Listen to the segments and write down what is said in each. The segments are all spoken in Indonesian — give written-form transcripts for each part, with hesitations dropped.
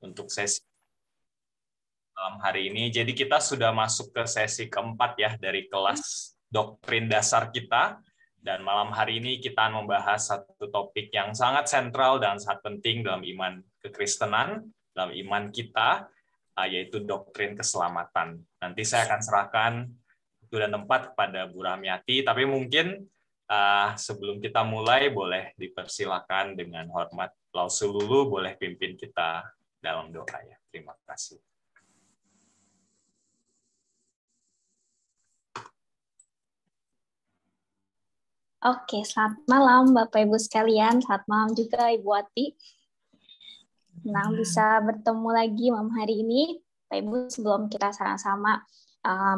untuk sesi malam hari ini. Jadi kita sudah masuk ke sesi keempat ya dari kelas doktrin dasar kita. Dan malam hari ini kita membahas satu topik yang sangat sentral dan sangat penting dalam iman kekristenan, dalam iman kita, yaitu doktrin keselamatan. Nanti saya akan serahkan waktu dan tempat kepada Bu Rahmiati, tapi mungkin sebelum kita mulai boleh dipersilakan dengan hormat Lausululu boleh pimpin kita dalam doa ya. Terima kasih. Oke, selamat malam Bapak Ibu sekalian, selamat malam juga Ibu Ati. Senang bisa bertemu lagi malam hari ini. Bapak Ibu, sebelum kita sama-sama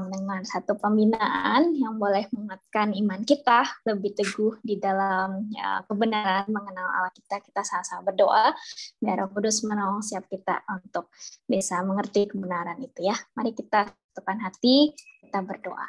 dengan satu pembinaan yang boleh menguatkan iman kita lebih teguh di dalam kebenaran mengenal Allah kita sama-sama berdoa biar Roh Kudus menolong setiap kita untuk bisa mengerti kebenaran itu ya. Mari kita satukan hati, kita berdoa.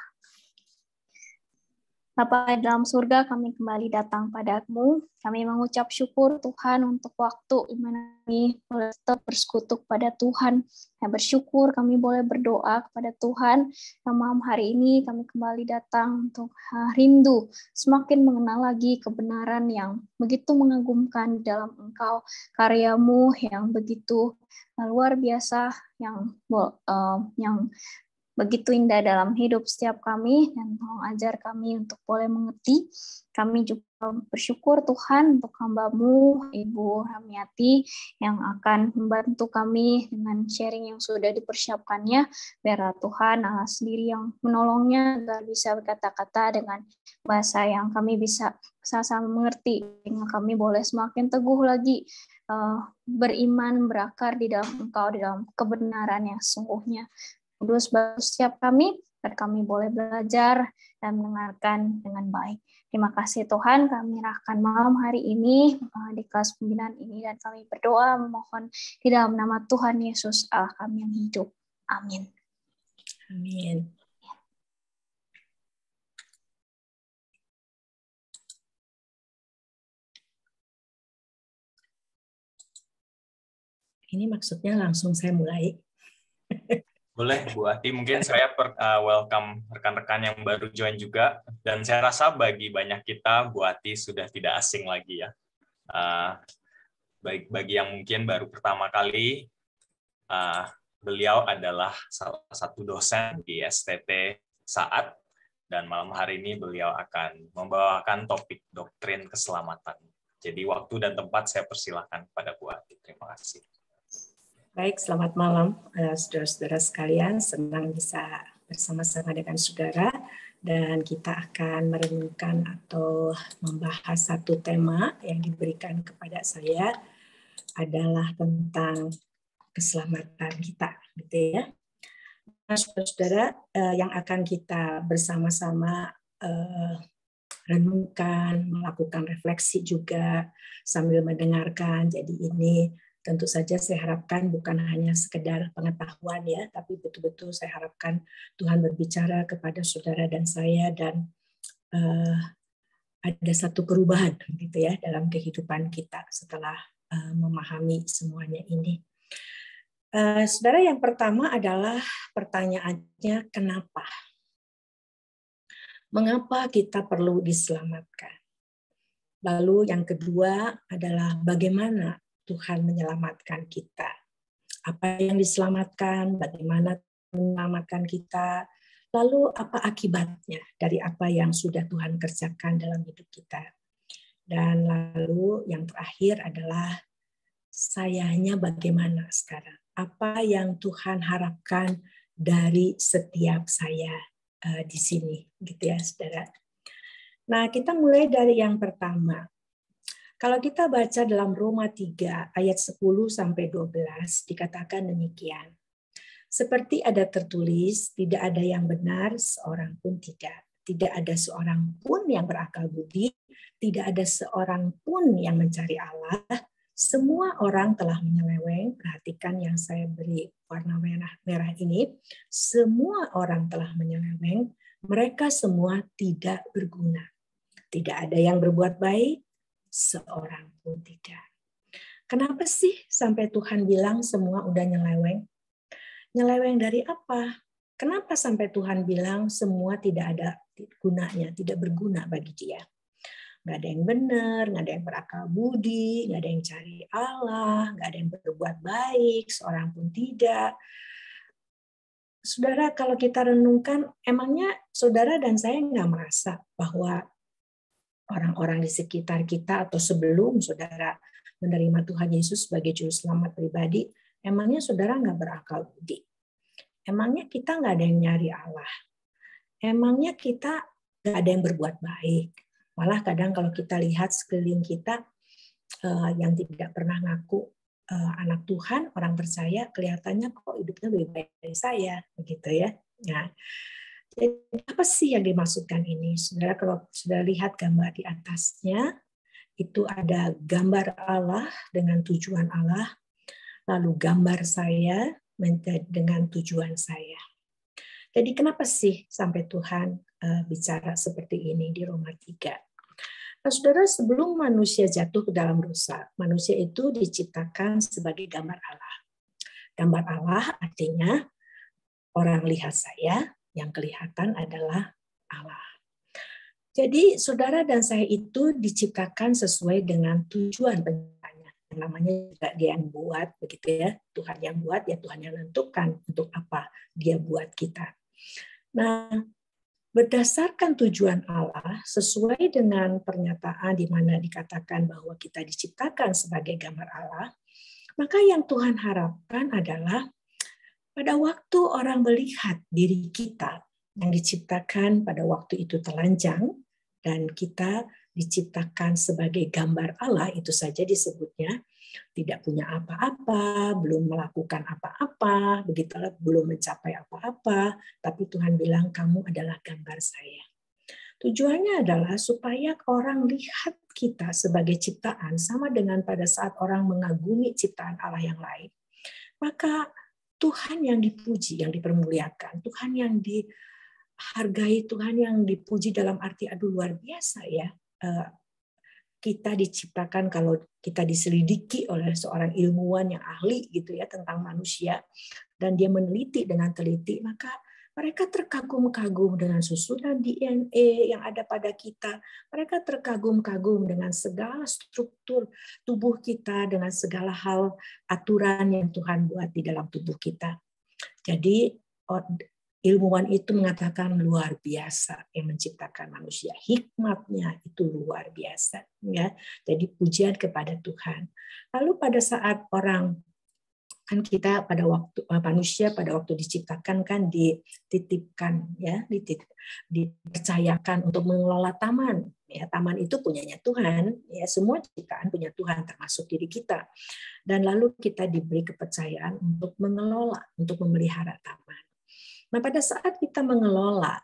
Bapa dalam surga, kami kembali datang padamu. Kami mengucap syukur Tuhan untuk waktu di mana kami boleh tetap bersekutu pada Tuhan. Kami bersyukur kami boleh berdoa kepada Tuhan. Yang malam hari ini kami kembali datang untuk rindu semakin mengenal lagi kebenaran yang begitu mengagumkan dalam Engkau, karyamu yang begitu luar biasa, yang begitu indah dalam hidup setiap kami, dan tolong ajar kami untuk boleh mengerti. Kami juga bersyukur Tuhan untuk hamba-Mu, Ibu Rahmiati, yang akan membantu kami dengan sharing yang sudah dipersiapkannya. Biarlah Tuhan Allah sendiri yang menolongnya, agar bisa berkata-kata dengan bahasa yang kami bisa sama-sama mengerti, sehingga kami boleh semakin teguh lagi beriman, berakar di dalam Engkau, di dalam kebenaran yang sesungguhnya. Kudus bagi setiap kami, agar kami boleh belajar dan mendengarkan dengan baik. Terima kasih Tuhan, kami menyerahkan malam hari ini di kelas pembinaan ini, dan kami berdoa memohon di dalam nama Tuhan Yesus Allah kami yang hidup. Amin. Amin. Ini maksudnya langsung saya mulai. Boleh, Bu Ati. Mungkin saya welcome rekan-rekan yang baru join juga. Dan saya rasa bagi banyak kita, Bu Ati sudah tidak asing lagi ya. Baik bagi yang mungkin baru pertama kali, beliau adalah salah satu dosen di STT Saat. Dan malam hari ini beliau akan membawakan topik doktrin keselamatan. Jadi waktu dan tempat saya persilahkan pada Bu Ati. Terima kasih. Baik, selamat malam saudara-saudara sekalian. Senang bisa bersama-sama dengan saudara, dan kita akan merenungkan atau membahas satu tema yang diberikan kepada saya adalah tentang keselamatan kita, gitu ya. Nah, saudara-saudara, yang akan kita bersama-sama renungkan, melakukan refleksi juga sambil mendengarkan. Jadi ini tentu saja saya harapkan bukan hanya sekedar pengetahuan ya, tapi betul-betul saya harapkan Tuhan berbicara kepada saudara dan saya, dan ada satu perubahan gitu ya dalam kehidupan kita setelah memahami semuanya ini. Saudara, yang pertama adalah pertanyaannya kenapa? Mengapa kita perlu diselamatkan? Lalu yang kedua adalah bagaimana Tuhan menyelamatkan kita. Apa yang diselamatkan, bagaimana menyelamatkan kita, lalu apa akibatnya dari apa yang sudah Tuhan kerjakan dalam hidup kita. Dan lalu yang terakhir adalah sayanya bagaimana sekarang. Apa yang Tuhan harapkan dari setiap saya di sini, gitu ya, saudara. Nah, kita mulai dari yang pertama. Kalau kita baca dalam Roma 3 ayat 10-12 dikatakan demikian. Seperti ada tertulis, tidak ada yang benar, seorang pun tidak. Tidak ada seorang pun yang berakal budi, tidak ada seorang pun yang mencari Allah. Semua orang telah menyeleweng. Perhatikan yang saya beri warna merah ini. Semua orang telah menyeleweng. Mereka semua tidak berguna. Tidak ada yang berbuat baik, seorang pun tidak. Kenapa sih sampai Tuhan bilang semua udah nyeleweng? Nyeleweng dari apa? Kenapa sampai Tuhan bilang semua tidak ada gunanya, tidak berguna bagi dia? Nggak ada yang benar, nggak ada yang berakal budi, nggak ada yang cari Allah, nggak ada yang berbuat baik, seorang pun tidak. Saudara, kalau kita renungkan, emangnya saudara dan saya nggak merasa bahwa orang-orang di sekitar kita atau sebelum saudara menerima Tuhan Yesus sebagai juru selamat pribadi, emangnya saudara nggak berakal budi? Emangnya kita nggak ada yang nyari Allah? Emangnya kita nggak ada yang berbuat baik? Malah kadang kalau kita lihat sekeliling kita yang tidak pernah ngaku anak Tuhan, orang percaya, kelihatannya kok hidupnya lebih baik dari saya, begitu ya. Nah, jadi apa sih yang dimaksudkan ini? Saudara, kalau sudah lihat gambar di atasnya, itu ada gambar Allah dengan tujuan Allah, lalu gambar saya dengan tujuan saya. Jadi kenapa sih sampai Tuhan bicara seperti ini di Roma 3? Nah, saudara, sebelum manusia jatuh ke dalam dosa, manusia itu diciptakan sebagai gambar Allah. Gambar Allah artinya orang lihat saya, yang kelihatan adalah Allah. Jadi saudara dan saya itu diciptakan sesuai dengan tujuan penciptanya. Namanya juga dia yang buat, begitu ya. Tuhan yang buat, ya Tuhan yang menentukan untuk apa dia buat kita. Nah, berdasarkan tujuan Allah, sesuai dengan pernyataan di mana dikatakan bahwa kita diciptakan sebagai gambar Allah, maka yang Tuhan harapkan adalah pada waktu orang melihat diri kita yang diciptakan pada waktu itu telanjang, dan kita diciptakan sebagai gambar Allah, itu saja disebutnya, tidak punya apa-apa, belum melakukan apa-apa, begitulah, belum mencapai apa-apa, tapi Tuhan bilang kamu adalah gambar saya. Tujuannya adalah supaya orang lihat kita sebagai ciptaan sama dengan pada saat orang mengagumi ciptaan Allah yang lain. Maka Tuhan yang dipuji, yang dipermuliakan, Tuhan yang dihargai, Tuhan yang dipuji dalam arti aduh luar biasa ya. Kita diciptakan, kalau kita diselidiki oleh seorang ilmuwan yang ahli gitu ya tentang manusia, dan dia meneliti dengan teliti, maka mereka terkagum-kagum dengan susunan DNA yang ada pada kita. Mereka terkagum-kagum dengan segala struktur tubuh kita, dengan segala hal aturan yang Tuhan buat di dalam tubuh kita. Jadi ilmuwan itu mengatakan luar biasa yang menciptakan manusia. Hikmatnya itu luar biasa. Ya. Jadi pujian kepada Tuhan. Lalu pada saat orang, kan kita pada waktu manusia pada waktu diciptakan kan dititipkan ya, dipercayakan untuk mengelola taman. Ya, taman itu punyanya Tuhan. Ya, semua ciptaan punya Tuhan termasuk diri kita. Dan lalu kita diberi kepercayaan untuk mengelola, untuk memelihara taman. Nah, pada saat kita mengelola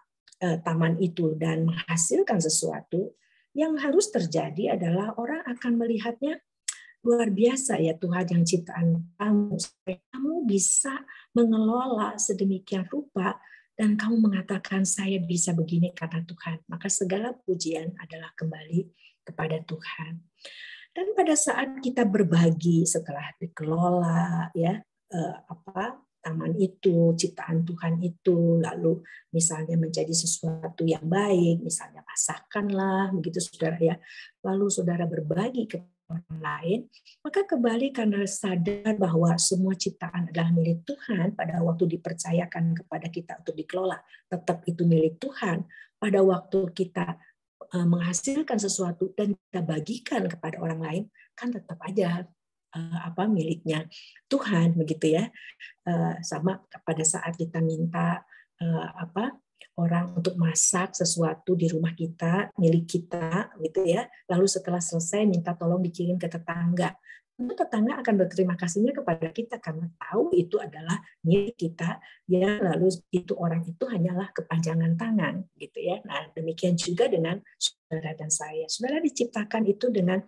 taman itu dan menghasilkan sesuatu, yang harus terjadi adalah orang akan melihatnya luar biasa ya Tuhan yang ciptaan kamu. Supaya kamu bisa mengelola sedemikian rupa dan kamu mengatakan saya bisa begini kata Tuhan. Maka segala pujian adalah kembali kepada Tuhan. Dan pada saat kita berbagi setelah dikelola ya taman itu, ciptaan Tuhan itu, lalu misalnya menjadi sesuatu yang baik, misalnya masakanlah, begitu saudara ya. Lalu saudara berbagi ke orang lain, maka kembali karena sadar bahwa semua ciptaan adalah milik Tuhan, pada waktu dipercayakan kepada kita untuk dikelola, tetap itu milik Tuhan. Pada waktu kita menghasilkan sesuatu dan kita bagikan kepada orang lain, kan tetap aja miliknya Tuhan, begitu ya. Sama pada saat kita minta orang untuk masak sesuatu di rumah kita, milik kita, gitu ya. Lalu setelah selesai minta tolong dikirim ke tetangga. Tentu tetangga akan berterima kasihnya kepada kita karena tahu itu adalah milik kita, ya. Lalu itu orang itu hanyalah kepanjangan tangan, gitu ya. Nah, demikian juga dengan saudara dan saya. Saudara diciptakan itu dengan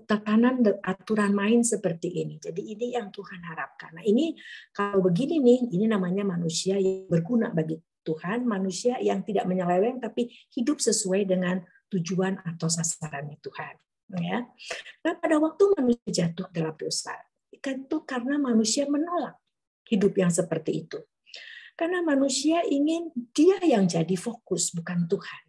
tekanan aturan main seperti ini. Jadi ini yang Tuhan harapkan. Nah, ini kalau begini nih, ini namanya manusia yang berguna bagi Tuhan, manusia yang tidak menyeleweng tapi hidup sesuai dengan tujuan atau sasarannya Tuhan. Ya. Nah, pada waktu manusia jatuh dalam dosa, itu karena manusia menolak hidup yang seperti itu. Karena manusia ingin dia yang jadi fokus, bukan Tuhan.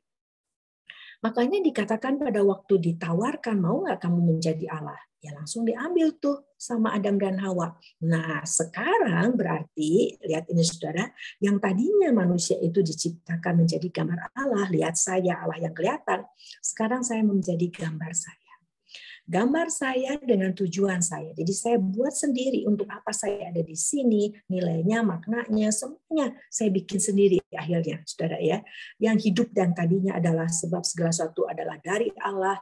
Makanya dikatakan pada waktu ditawarkan, mau nggak kamu menjadi Allah? Ya langsung diambil tuh sama Adam dan Hawa. Nah sekarang berarti, lihat ini saudara, yang tadinya manusia itu diciptakan menjadi gambar Allah, lihat saya Allah yang kelihatan, sekarang saya menjadi gambar saya. Gambar saya dengan tujuan saya. Jadi saya buat sendiri untuk apa saya ada di sini, nilainya, maknanya, semuanya saya bikin sendiri akhirnya, saudara ya. Yang hidup dan tadinya adalah sebab segala sesuatu adalah dari Allah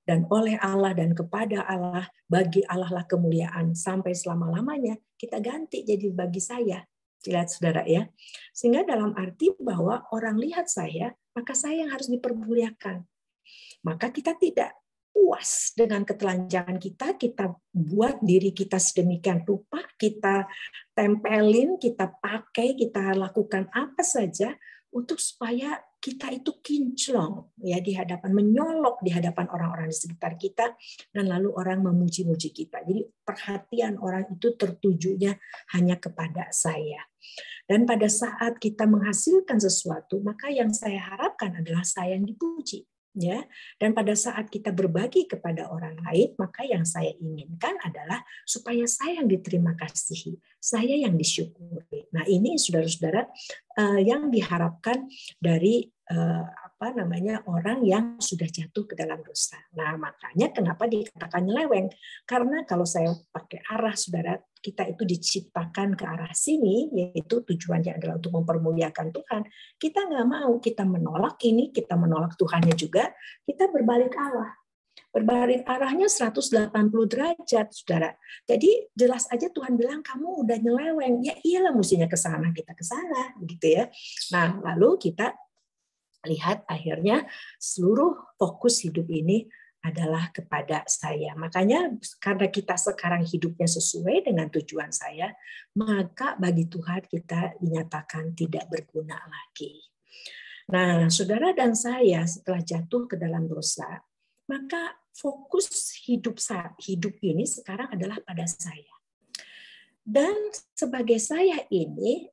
dan oleh Allah dan kepada Allah, bagi Allah lah kemuliaan sampai selama-lamanya, kita ganti jadi bagi saya. Lihat saudara ya. Sehingga dalam arti bahwa orang lihat saya, maka saya yang harus dipermuliakan. Maka kita tidak puas dengan ketelanjangan kita buat diri kita sedemikian rupa, kita tempelin, kita pakai, kita lakukan apa saja untuk supaya kita itu kinclong ya di hadapan, menyolok di hadapan orang-orang di sekitar kita, dan lalu orang memuji-muji kita. Jadi perhatian orang itu tertujunya hanya kepada saya. Dan pada saat kita menghasilkan sesuatu, maka yang saya harapkan adalah saya yang dipuji. Ya, dan pada saat kita berbagi kepada orang lain, maka yang saya inginkan adalah supaya saya yang diterima kasihi, saya yang disyukuri. Nah, ini saudara-saudara yang diharapkan dari orang yang sudah jatuh ke dalam dosa. Nah, makanya kenapa dikatakan nyeleweng? Karena kalau saya pakai arah, saudara, kita itu diciptakan ke arah sini, yaitu tujuannya adalah untuk mempermuliakan Tuhan. Kita nggak mau, kita menolak ini, kita menolak Tuhannya juga, kita berbalik arah. Berbalik arahnya 180 derajat, saudara. Jadi jelas aja Tuhan bilang, kamu udah nyeleweng. Ya iyalah mestinya ke sana, kita ke sana, gitu ya. Nah, lalu kita lihat akhirnya seluruh fokus hidup ini adalah kepada saya. Makanya karena kita sekarang hidupnya sesuai dengan tujuan saya, maka bagi Tuhan kita dinyatakan tidak berguna lagi. Nah, saudara dan saya setelah jatuh ke dalam dosa, maka fokus hidup ini sekarang adalah pada saya. Dan sebagai saya ini,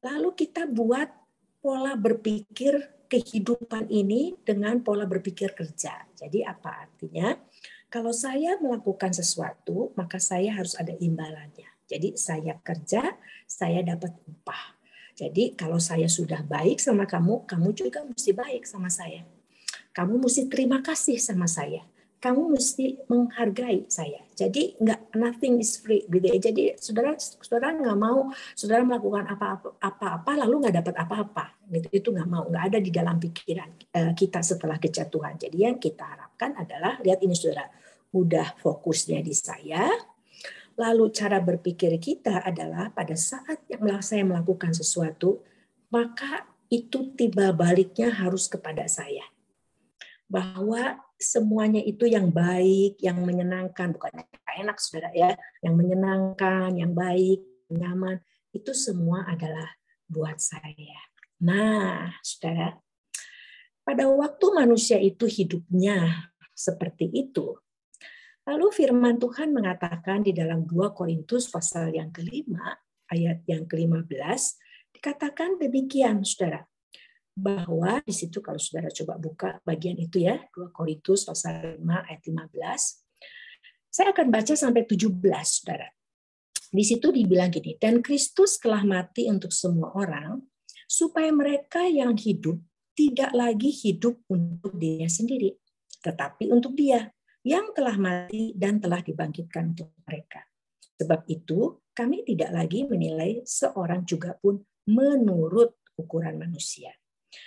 lalu kita buat pola berpikir kehidupan ini dengan pola berpikir kerja. Jadi apa artinya? Kalau saya melakukan sesuatu, maka saya harus ada imbalannya. Jadi saya kerja, saya dapat upah. Jadi kalau saya sudah baik sama kamu, kamu juga mesti baik sama saya. Kamu mesti terima kasih sama saya. Kamu mesti menghargai saya. Jadi nothing is free gitu ya. Jadi saudara nggak mau saudara melakukan apa-apa lalu nggak dapat apa-apa. Gitu. Itu nggak mau, nggak ada di dalam pikiran kita setelah kejatuhan. Jadi yang kita harapkan adalah, lihat ini saudara, udah fokusnya di saya. Lalu cara berpikir kita adalah pada saat yang saya melakukan sesuatu, maka itu tiba baliknya harus kepada saya. Bahwa semuanya itu yang baik, yang menyenangkan, bukan yang enak saudara ya, yang menyenangkan, yang baik, nyaman, itu semua adalah buat saya. Nah, saudara, pada waktu manusia itu hidupnya seperti itu, lalu firman Tuhan mengatakan di dalam 2 Korintus pasal yang kelima, ayat yang ke-15, dikatakan demikian, saudara. Bahwa di situ kalau saudara coba buka bagian itu ya, 2 Korintus pasal 5 ayat 15. Saya akan baca sampai 17, saudara. Di situ dibilang gini, dan Kristus telah mati untuk semua orang, supaya mereka yang hidup tidak lagi hidup untuk dirinya sendiri, tetapi untuk Dia yang telah mati dan telah dibangkitkan untuk mereka. Sebab itu, kami tidak lagi menilai seorang juga pun menurut ukuran manusia.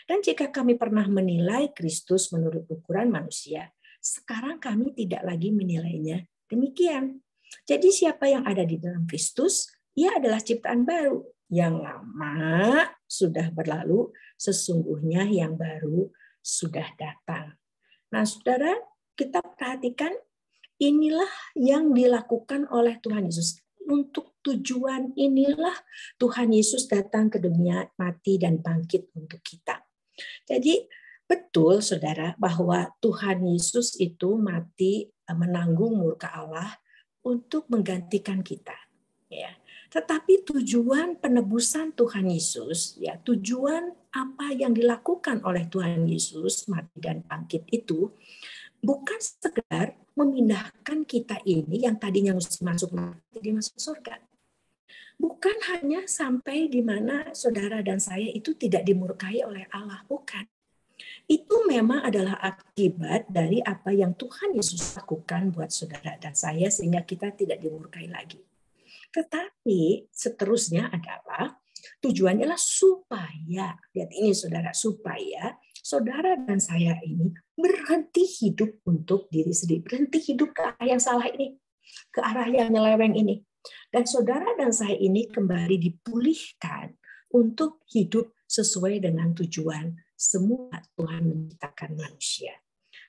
Dan jika kami pernah menilai Kristus menurut ukuran manusia, sekarang kami tidak lagi menilainya demikian. Jadi siapa yang ada di dalam Kristus, ia adalah ciptaan baru. Yang lama sudah berlalu, sesungguhnya yang baru sudah datang. Nah, saudara, kita perhatikan inilah yang dilakukan oleh Tuhan Yesus. Untuk tujuan inilah Tuhan Yesus datang ke dunia, mati dan bangkit untuk kita. Jadi Betul, saudara, bahwa Tuhan Yesus itu mati menanggung murka Allah untuk menggantikan kita. Ya. Tetapi tujuan penebusan Tuhan Yesus, ya, tujuan apa yang dilakukan oleh Tuhan Yesus mati dan bangkit itu bukan sekedar memindahkan kita ini yang tadinya mesti masuk neraka jadi masuk surga. Bukan hanya sampai di mana saudara dan saya itu tidak dimurkai oleh Allah, bukan. Itu memang adalah akibat dari apa yang Tuhan Yesus lakukan buat saudara dan saya sehingga kita tidak dimurkai lagi. Tetapi seterusnya adalah tujuannya adalah supaya, lihat ini saudara, supaya saudara dan saya ini berhenti hidup untuk diri sendiri, berhenti hidup ke arah yang salah ini, ke arah yang nyeleweng ini. Dan saudara dan saya ini kembali dipulihkan untuk hidup sesuai dengan tujuan semua Tuhan menciptakan manusia.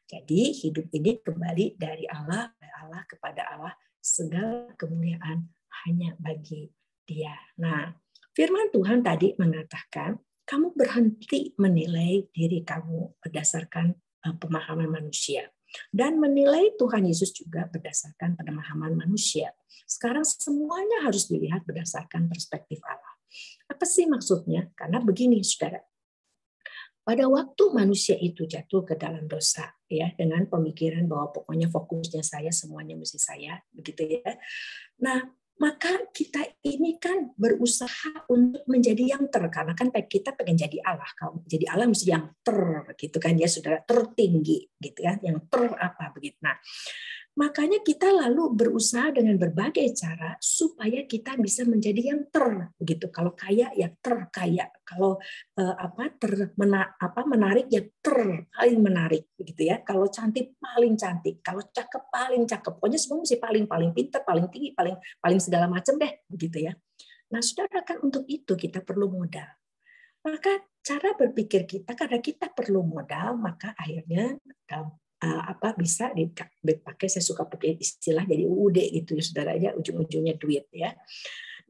Jadi hidup ini kembali dari Allah kepada Allah, segala kemuliaan hanya bagi Dia. Nah, firman Tuhan tadi mengatakan, kamu berhenti menilai diri kamu berdasarkan pemahaman manusia. Dan menilai Tuhan Yesus juga berdasarkan pemahaman manusia. Sekarang semuanya harus dilihat berdasarkan perspektif Allah. Apa sih maksudnya? Karena begini, saudara. Pada waktu manusia itu jatuh ke dalam dosa, ya, dengan pemikiran bahwa pokoknya fokusnya saya, semuanya mesti saya, begitu ya. Nah, maka kita ini kan berusaha untuk menjadi yang karena kan kita pengen jadi Allah. Kalau jadi Allah mesti yang gitu kan ya, saudara, tertinggi gitu ya, yang apa begitu. Nah, makanya kita lalu berusaha dengan berbagai cara supaya kita bisa menjadi yang begitu. Kalau kaya ya terkaya, kalau menarik ya paling menarik begitu ya. Kalau cantik paling cantik, kalau cakep paling cakep. Pokoknya semua mesti paling pintar, paling tinggi, paling segala macam deh begitu ya. Nah, saudara, kan untuk itu kita perlu modal. Maka cara berpikir kita, karena kita perlu modal, maka akhirnya bisa dipakai, saya suka pakai istilah jadi UUD gitu ya, saudara, ya, ujung-ujungnya duit ya.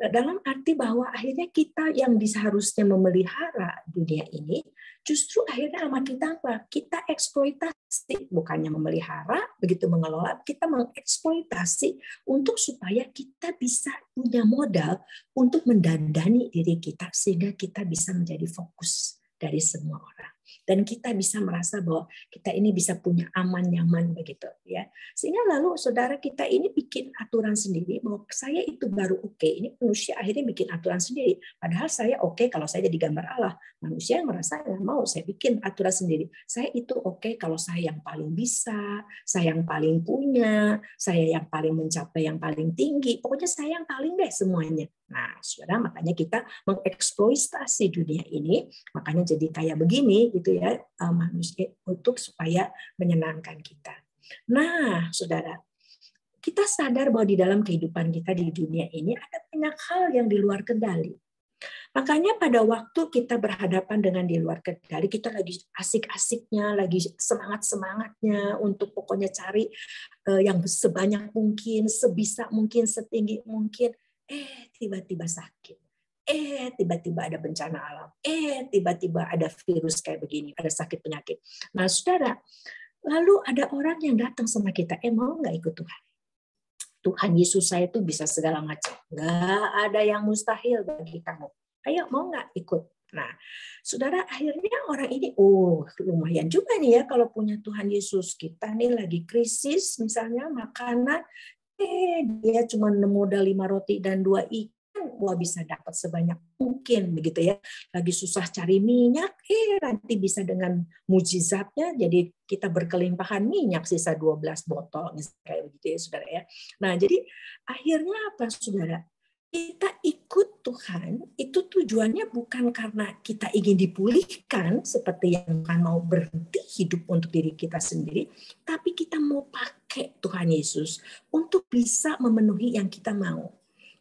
Nah, dalam arti bahwa akhirnya kita yang seharusnya memelihara dunia ini, justru akhirnya sama kita apa? Kita eksploitasi, bukannya memelihara, begitu mengelola, kita mengeksploitasi untuk supaya kita bisa punya modal untuk mendandani diri kita sehingga kita bisa menjadi fokus dari semua orang. Dan kita bisa merasa bahwa kita ini bisa punya aman, nyaman begitu ya. Sehingga lalu saudara kita ini bikin aturan sendiri bahwa saya itu baru oke. Ini manusia akhirnya bikin aturan sendiri. Padahal saya oke kalau saya jadi gambar Allah. Manusia yang merasa nggak mau, saya bikin aturan sendiri. Saya itu oke kalau saya yang paling bisa, saya yang paling punya, saya yang paling mencapai yang paling tinggi. Pokoknya saya yang paling deh semuanya. Nah, saudara, makanya kita mengeksploitasi dunia ini, makanya jadi kayak begini gitu ya, manusia untuk supaya menyenangkan kita. Nah, saudara, kita sadar bahwa di dalam kehidupan kita di dunia ini ada banyak hal yang di luar kendali. Makanya pada waktu kita berhadapan dengan di luar kendali, kita lagi asik-asiknya, lagi semangat-semangatnya untuk pokoknya cari yang sebanyak mungkin, sebisa mungkin, setinggi mungkin. Tiba-tiba sakit. Tiba-tiba ada bencana alam. Tiba-tiba ada virus kayak begini, ada sakit penyakit. Nah, saudara, lalu ada orang yang datang sama kita, mau nggak ikut Tuhan? Tuhan Yesus saya itu bisa segala macam. Nggak ada yang mustahil bagi kamu. Ayo, mau nggak ikut? Nah, saudara, akhirnya orang ini, lumayan juga nih ya kalau punya Tuhan Yesus. Kita nih lagi krisis, misalnya makanan, dia cuma modal 5 roti dan 2 ikan, bisa dapat sebanyak mungkin begitu ya. Lagi susah cari minyak, nanti bisa dengan mujizatnya jadi kita berkelimpahan minyak sisa 12 botol kayak begitu ya, saudara ya. Nah, jadi akhirnya apa, saudara? Kita ikut Tuhan, itu tujuannya bukan karena kita ingin dipulihkan seperti yang Tuhan mau berhenti hidup untuk diri kita sendiri, tapi kita mau pakai Tuhan Yesus untuk bisa memenuhi yang kita mau.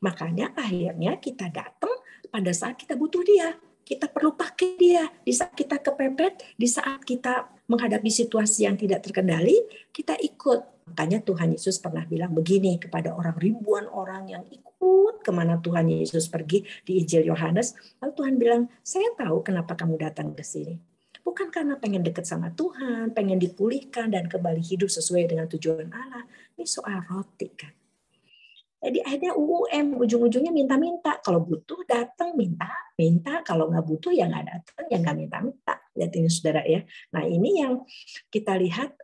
Makanya akhirnya kita datang pada saat kita butuh Dia. Kita perlu pakai Dia. Di saat kita kepepet, di saat kita menghadapi situasi yang tidak terkendali, kita ikut. Makanya Tuhan Yesus pernah bilang begini kepada ribuan orang yang ikut kemana Tuhan Yesus pergi di Injil Yohanes. Lalu Tuhan bilang, saya tahu kenapa kamu datang ke sini. Bukan karena pengen dekat sama Tuhan, pengen dipulihkan dan kembali hidup sesuai dengan tujuan Allah. Ini soal roti kan. Jadi akhirnya ujung-ujungnya minta-minta. Kalau butuh datang minta. Kalau nggak butuh ya nggak datang, ya nggak minta-minta. Lihat ini saudara ya. Nah ini yang kita lihat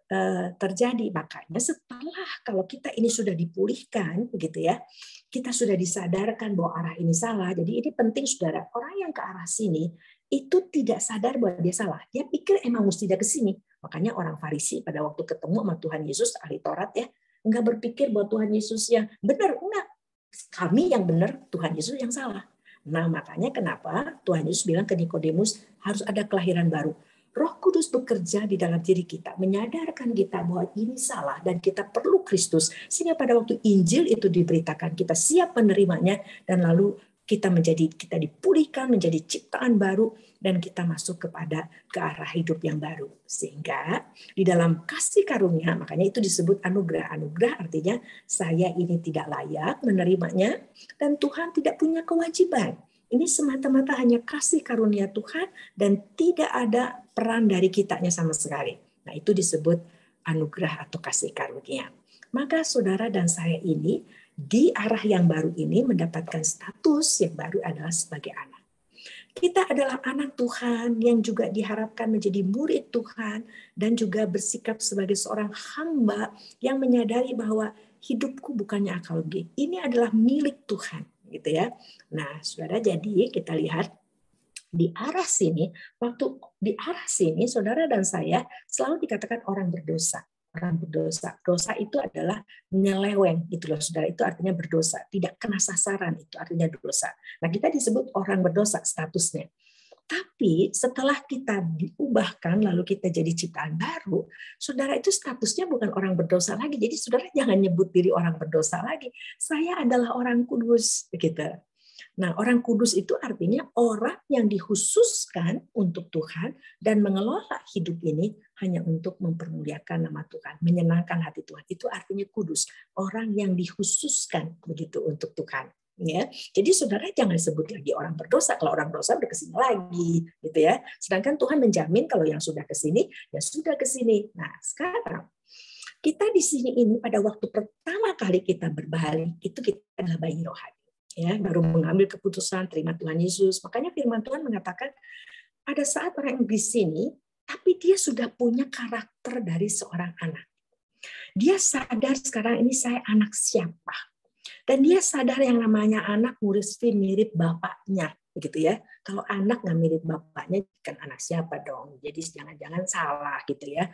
terjadi. Makanya setelah kalau kita ini sudah dipulihkan, begitu ya, kita sudah disadarkan bahwa arah ini salah. Jadi ini penting saudara. Orang yang ke arah sini itu tidak sadar bahwa dia salah. Dia pikir emang mesti dia ke sini. Makanya orang Farisi pada waktu ketemu sama Tuhan Yesus, ahli Taurat ya, enggak berpikir bahwa Tuhan Yesus yang benar, enggak. Kami yang benar, Tuhan Yesus yang salah. Nah, makanya kenapa Tuhan Yesus bilang ke Nikodemus harus ada kelahiran baru. Roh Kudus bekerja di dalam diri kita, menyadarkan kita bahwa ini salah dan kita perlu Kristus. Sehingga pada waktu Injil itu diberitakan, kita siap menerimanya dan lalu kita dipulihkan menjadi ciptaan baru dan kita masuk ke arah hidup yang baru. Sehingga di dalam kasih karunia, makanya itu disebut anugerah. Anugerah artinya saya ini tidak layak menerimanya dan Tuhan tidak punya kewajiban. Ini semata-mata hanya kasih karunia Tuhan dan tidak ada peran dari kitanya sama sekali. Nah, itu disebut anugerah atau kasih karunia. Maka saudara dan saya ini di arah yang baru ini mendapatkan status yang baru adalah sebagai anak. Kita adalah anak Tuhan yang juga diharapkan menjadi murid Tuhan dan juga bersikap sebagai seorang hamba yang menyadari bahwa hidupku bukannya akal budi. Ini adalah milik Tuhan, gitu ya. Nah, saudara, jadi kita lihat di arah sini, saudara dan saya selalu dikatakan orang berdosa. Orang berdosa. Dosa itu adalah menyeleweng, itu loh saudara, itu artinya berdosa, tidak kena sasaran, itu artinya dosa. Nah, kita disebut orang berdosa statusnya. Tapi setelah kita diubahkan lalu kita jadi ciptaan baru, saudara itu statusnya bukan orang berdosa lagi. Jadi saudara jangan nyebut diri orang berdosa lagi. Saya adalah orang kudus, begitu. Nah, orang kudus itu artinya orang yang dikhususkan untuk Tuhan dan mengelola hidup ini hanya untuk mempermuliakan nama Tuhan, menyenangkan hati Tuhan. Itu artinya kudus, orang yang dikhususkan begitu untuk Tuhan. Ya, jadi saudara jangan sebut lagi orang berdosa. Kalau orang berdosa udah kesini lagi, gitu ya. Sedangkan Tuhan menjamin kalau yang sudah kesini, ya sudah kesini. Nah, sekarang kita di sini ini pada waktu pertama kali kita berbalik itu kita adalah bayi rohani. Ya, baru mengambil keputusan terima Tuhan Yesus. Makanya firman Tuhan mengatakan ada saat orang yang di sini, tapi dia sudah punya karakter dari seorang anak. Dia sadar sekarang ini saya anak siapa. Dan dia sadar yang namanya anak mesti mirip bapaknya, begitu ya. Kalau anak nggak mirip bapaknya, kan anak siapa dong? Jadi jangan-jangan salah gitu ya,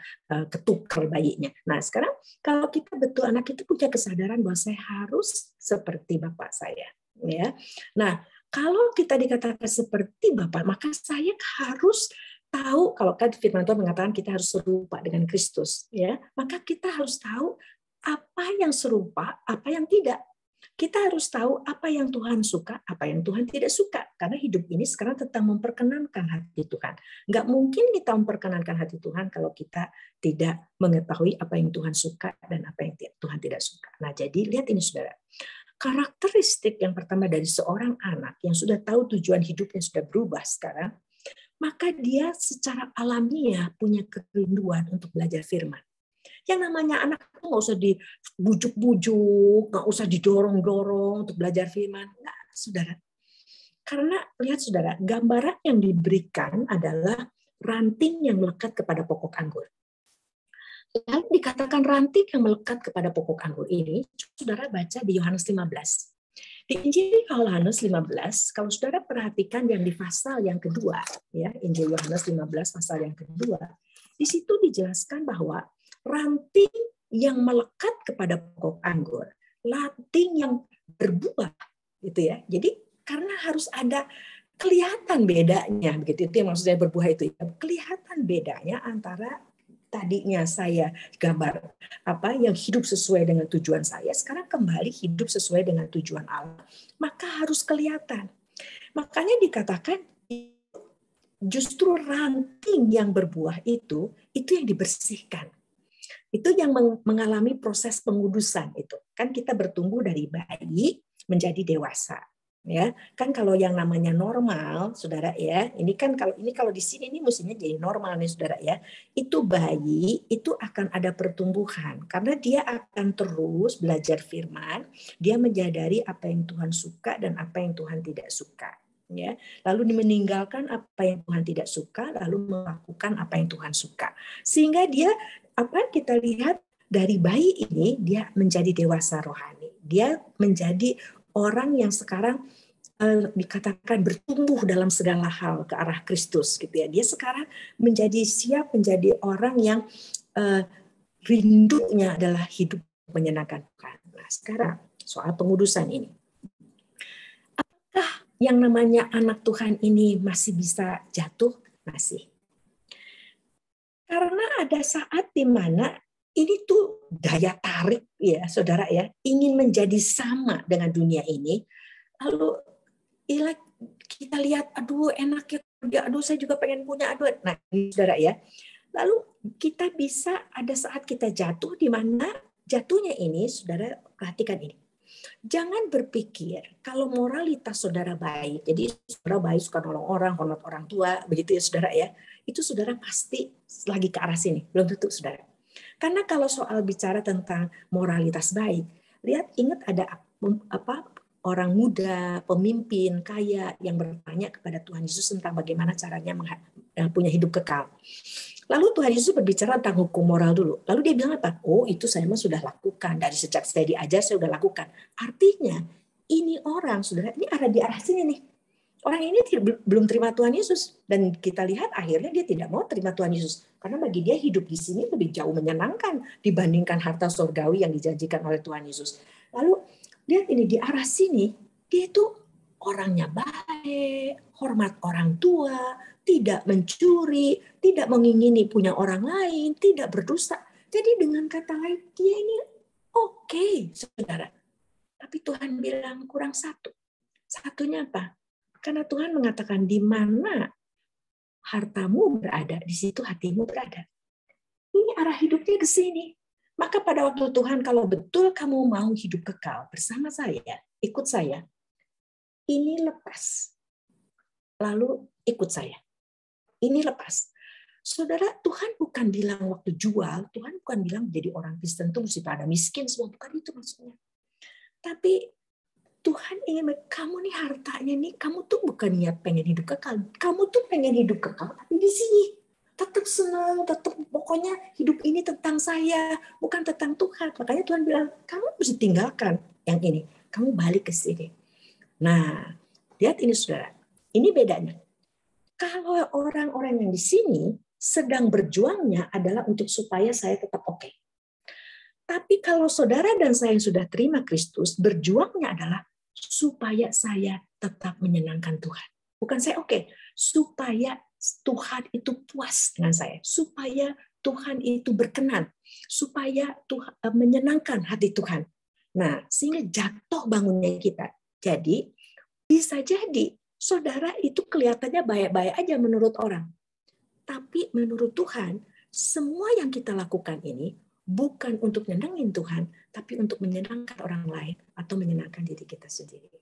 ketukar bayinya. Nah sekarang kalau kita betul anak itu punya kesadaran bahwa saya harus seperti bapak saya. Ya, nah kalau kita dikatakan seperti Bapa, maka saya harus tahu kalau kan firman Tuhan mengatakan kita harus serupa dengan Kristus, ya, maka kita harus tahu apa yang serupa, apa yang tidak. Kita harus tahu apa yang Tuhan suka, apa yang Tuhan tidak suka, karena hidup ini sekarang tentang memperkenankan hati Tuhan. Nggak mungkin kita memperkenankan hati Tuhan kalau kita tidak mengetahui apa yang Tuhan suka dan apa yang Tuhan tidak suka. Nah, jadi lihat ini saudara. Karakteristik yang pertama dari seorang anak yang sudah tahu tujuan hidupnya sudah berubah sekarang, maka dia secara alamiah punya kerinduan untuk belajar firman. Yang namanya anak itu nggak usah dibujuk-bujuk, nggak usah didorong-dorong untuk belajar firman. Nggak, saudara. Karena lihat saudara, gambaran yang diberikan adalah ranting yang melekat kepada pokok anggur. Lalu dikatakan ranting yang melekat kepada pokok anggur ini, saudara baca di Yohanes 15. Di Injil Yohanes 15, kalau saudara perhatikan yang di pasal yang kedua, ya Injil Yohanes 15 pasal yang kedua, di situ dijelaskan bahwa ranting yang melekat kepada pokok anggur, ranting yang berbuah, gitu ya. Jadi karena harus ada kelihatan bedanya, begitu itu yang maksudnya berbuah itu, kelihatan bedanya antara tadinya saya gambar apa yang hidup sesuai dengan tujuan saya, sekarang kembali hidup sesuai dengan tujuan Allah, maka harus kelihatan. Makanya dikatakan justru ranting yang berbuah itu yang dibersihkan. Itu yang mengalami proses pengudusan itu. Kan kita bertumbuh dari bayi menjadi dewasa. Ya, kan kalau yang namanya normal, saudara ya, ini kalau di sini ini mestinya jadi normal nih saudara ya. Itu bayi itu akan ada pertumbuhan karena dia akan terus belajar firman, dia menyadari apa yang Tuhan suka dan apa yang Tuhan tidak suka. Ya, lalu meninggalkan apa yang Tuhan tidak suka, lalu melakukan apa yang Tuhan suka. Sehingga dia kita lihat dari bayi ini dia menjadi dewasa rohani. Dia menjadi orang yang sekarang dikatakan bertumbuh dalam segala hal ke arah Kristus gitu ya. Dia sekarang siap menjadi orang yang rindunya adalah hidup menyenangkan Tuhan. Nah, sekarang soal pengudusan ini. Apakah yang namanya anak Tuhan ini masih bisa jatuh? Masih. Karena ada saat di mana ini tuh daya tarik ya, saudara ya, ingin menjadi sama dengan dunia ini. Lalu kita lihat, aduh enaknya kerja, aduh saya juga pengen punya, aduh. Nah, saudara ya. Lalu kita bisa ada saat kita jatuh di mana jatuhnya ini, saudara perhatikan ini. Jangan berpikir kalau moralitas saudara baik, jadi saudara baik suka nolong orang, hormat orang tua, begitu ya saudara ya. Itu saudara pasti lagi ke arah sini, belum tentu saudara. Karena kalau soal bicara tentang moralitas baik, ingat ada orang muda, pemimpin, kaya yang bertanya kepada Tuhan Yesus tentang bagaimana caranya punya hidup kekal. Lalu Tuhan Yesus berbicara tentang hukum moral dulu. Lalu dia bilang apa? Oh, itu saya mah sudah lakukan. Dari sejak saya diajar, saya sudah lakukan. Artinya, ini orang, saudara, ini ada di arah sini nih. Orang ini belum terima Tuhan Yesus. Dan kita lihat akhirnya dia tidak mau terima Tuhan Yesus. Karena bagi dia hidup di sini lebih jauh menyenangkan dibandingkan harta surgawi yang dijanjikan oleh Tuhan Yesus. Lalu, lihat ini di arah sini, dia itu orangnya baik, hormat orang tua, tidak mencuri, tidak mengingini punya orang lain, tidak berdosa. Jadi dengan kata lain, dia ini oke, saudara. Tapi Tuhan bilang kurang satu. Satunya apa? Karena Tuhan mengatakan di mana hartamu berada, di situ hatimu berada. Ini arah hidupnya ke sini. Maka pada waktu Tuhan, kalau betul kamu mau hidup kekal bersama saya, ikut saya, ini lepas. Lalu ikut saya. Ini lepas. Saudara, Tuhan bukan bilang waktu jual, Tuhan bukan bilang jadi orang Kristen itu mesti pada miskin semua, bukan itu maksudnya. Tapi Tuhan ingin, kamu nih hartanya nih, kamu tuh bukan niat pengen hidup kekal, kamu tuh pengen hidup kekal, tapi di sini tetap senang, tetap pokoknya hidup ini tentang saya, bukan tentang Tuhan. Makanya Tuhan bilang, kamu mesti tinggalkan yang ini, kamu balik ke sini. Nah, lihat ini saudara, ini bedanya. Kalau orang-orang yang di sini sedang berjuangnya adalah untuk supaya saya tetap oke. Tapi kalau saudara dan saya yang sudah terima Kristus, berjuangnya adalah supaya saya tetap menyenangkan Tuhan. Bukan saya oke, supaya Tuhan itu puas dengan saya, supaya Tuhan itu berkenan, supaya Tuhan menyenangkan hati Tuhan. Nah, sehingga jatuh bangunnya kita. Jadi, bisa jadi saudara itu kelihatannya baik-baik aja menurut orang. Tapi menurut Tuhan, semua yang kita lakukan ini bukan untuk menyenangkan Tuhan, tapi untuk menyenangkan orang lain atau menyenangkan diri kita sendiri.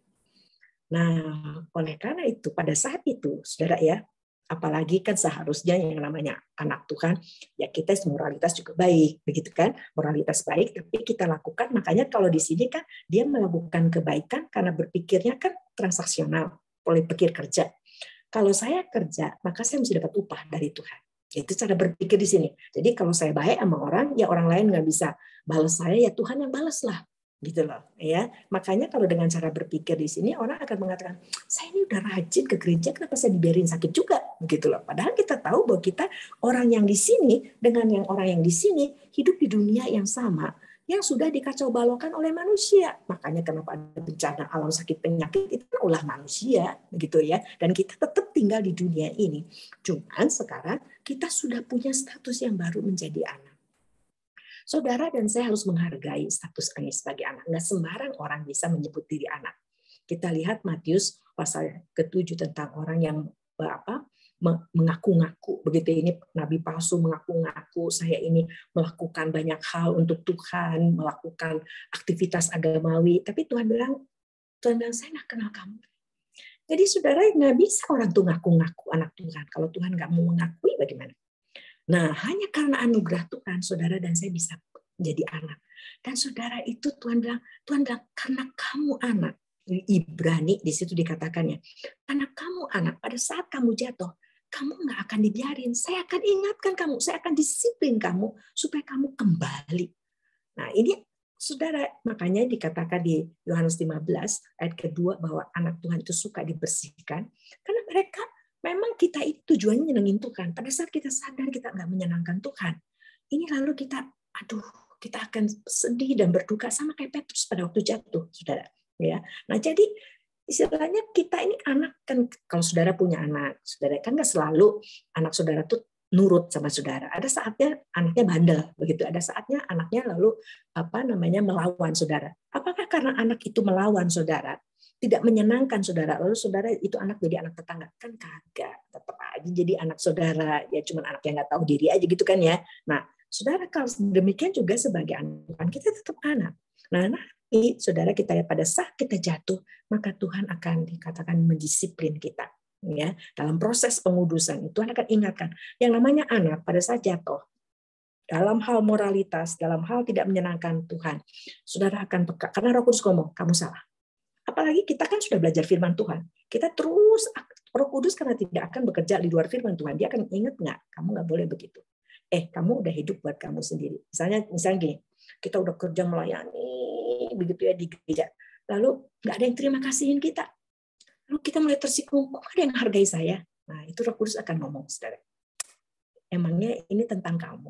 Nah, oleh karena itu, pada saat itu, saudara ya, apalagi kan seharusnya yang namanya anak Tuhan, ya kita moralitas juga baik, begitu kan? Moralitas baik, tapi kita lakukan, makanya kalau di sini kan dia melakukan kebaikan karena berpikirnya kan transaksional, boleh pikir kerja. Kalau saya kerja, maka saya mesti dapat upah dari Tuhan. Itu cara berpikir di sini. Jadi kalau saya baik sama orang, ya orang lain nggak bisa balas saya, ya Tuhan yang balas lah. Gitu loh, ya. Makanya kalau dengan cara berpikir di sini, orang akan mengatakan, saya ini udah rajin ke gereja, kenapa saya dibiarin sakit juga? Begitu loh. Padahal kita tahu bahwa kita orang yang di sini dengan yang orang yang di sini hidup di dunia yang sama, yang sudah dikacau balokkan oleh manusia. Makanya kenapa ada bencana alam sakit penyakit itu ulah manusia, begitu ya. Dan kita tetap tinggal di dunia ini. Cuman sekarang kita sudah punya status yang baru menjadi anak. Saudara dan saya harus menghargai status kami sebagai anak. Nggak sembarang orang bisa menyebut diri anak. Kita lihat Matius pasal ke-7 tentang orang yang mengaku-ngaku. Begitu ini nabi palsu mengaku-ngaku, saya ini melakukan banyak hal untuk Tuhan, melakukan aktivitas agamawi. Tapi Tuhan bilang, Tuhan bilang, saya nggak kenal kamu. Jadi saudara, nggak bisa orang tuh ngaku-ngaku anak Tuhan. Kalau Tuhan nggak mau mengakui, bagaimana? Nah, hanya karena anugerah Tuhan, saudara dan saya bisa jadi anak. Dan saudara itu Tuhan bilang karena kamu anak. Ibrani di situ dikatakannya, karena kamu anak, pada saat kamu jatuh, kamu nggak akan dibiarin. Saya akan ingatkan kamu, saya akan disiplin kamu supaya kamu kembali. Nah, ini saudara, makanya dikatakan di Yohanes 15 ayat kedua bahwa anak Tuhan itu suka dibersihkan karena mereka memang kita itu tujuannya nyenengin Tuhan. Pada saat kita sadar kita nggak menyenangkan Tuhan, ini lalu kita akan sedih dan berduka sama kayak Petrus pada waktu jatuh, saudara. Ya, nah jadi istilahnya kita ini anak kan, kalau saudara punya anak, saudara kan nggak selalu anak saudara tuh nurut sama saudara. Ada saatnya anaknya bandel, begitu. Ada saatnya anaknya lalu melawan saudara. Apakah karena anak itu melawan saudara, tidak menyenangkan saudara, lalu saudara itu anak jadi anak tetangga? Kan kagak, tetap aja jadi anak saudara. Ya cuman anak yang nggak tahu diri aja gitu kan ya. Nah, saudara, kalau demikian juga sebagai anak Tuhan, kita tetap anak. Nah, saudara, kita pada saat kita jatuh, maka Tuhan akan dikatakan mendisiplin kita. Ya, dalam proses pengudusan itu Tuhan akan ingatkan yang namanya anak pada saat jatuh dalam hal moralitas, dalam hal tidak menyenangkan Tuhan, saudara akan peka karena Roh Kudus ngomong kamu salah. Apalagi kita kan sudah belajar firman Tuhan, kita terus Roh Kudus karena tidak akan bekerja di luar firman Tuhan, dia akan ingat nggak, kamu nggak boleh begitu. Kamu udah hidup buat kamu sendiri. Misalnya gini, kita udah kerja melayani begitu ya di gereja, lalu nggak ada yang terima kasihin kita. Lalu kita mulai tersinggung, kok ada yang hargai saya? Nah, itu Roh Kudus akan ngomong, saudara. Emangnya ini tentang kamu.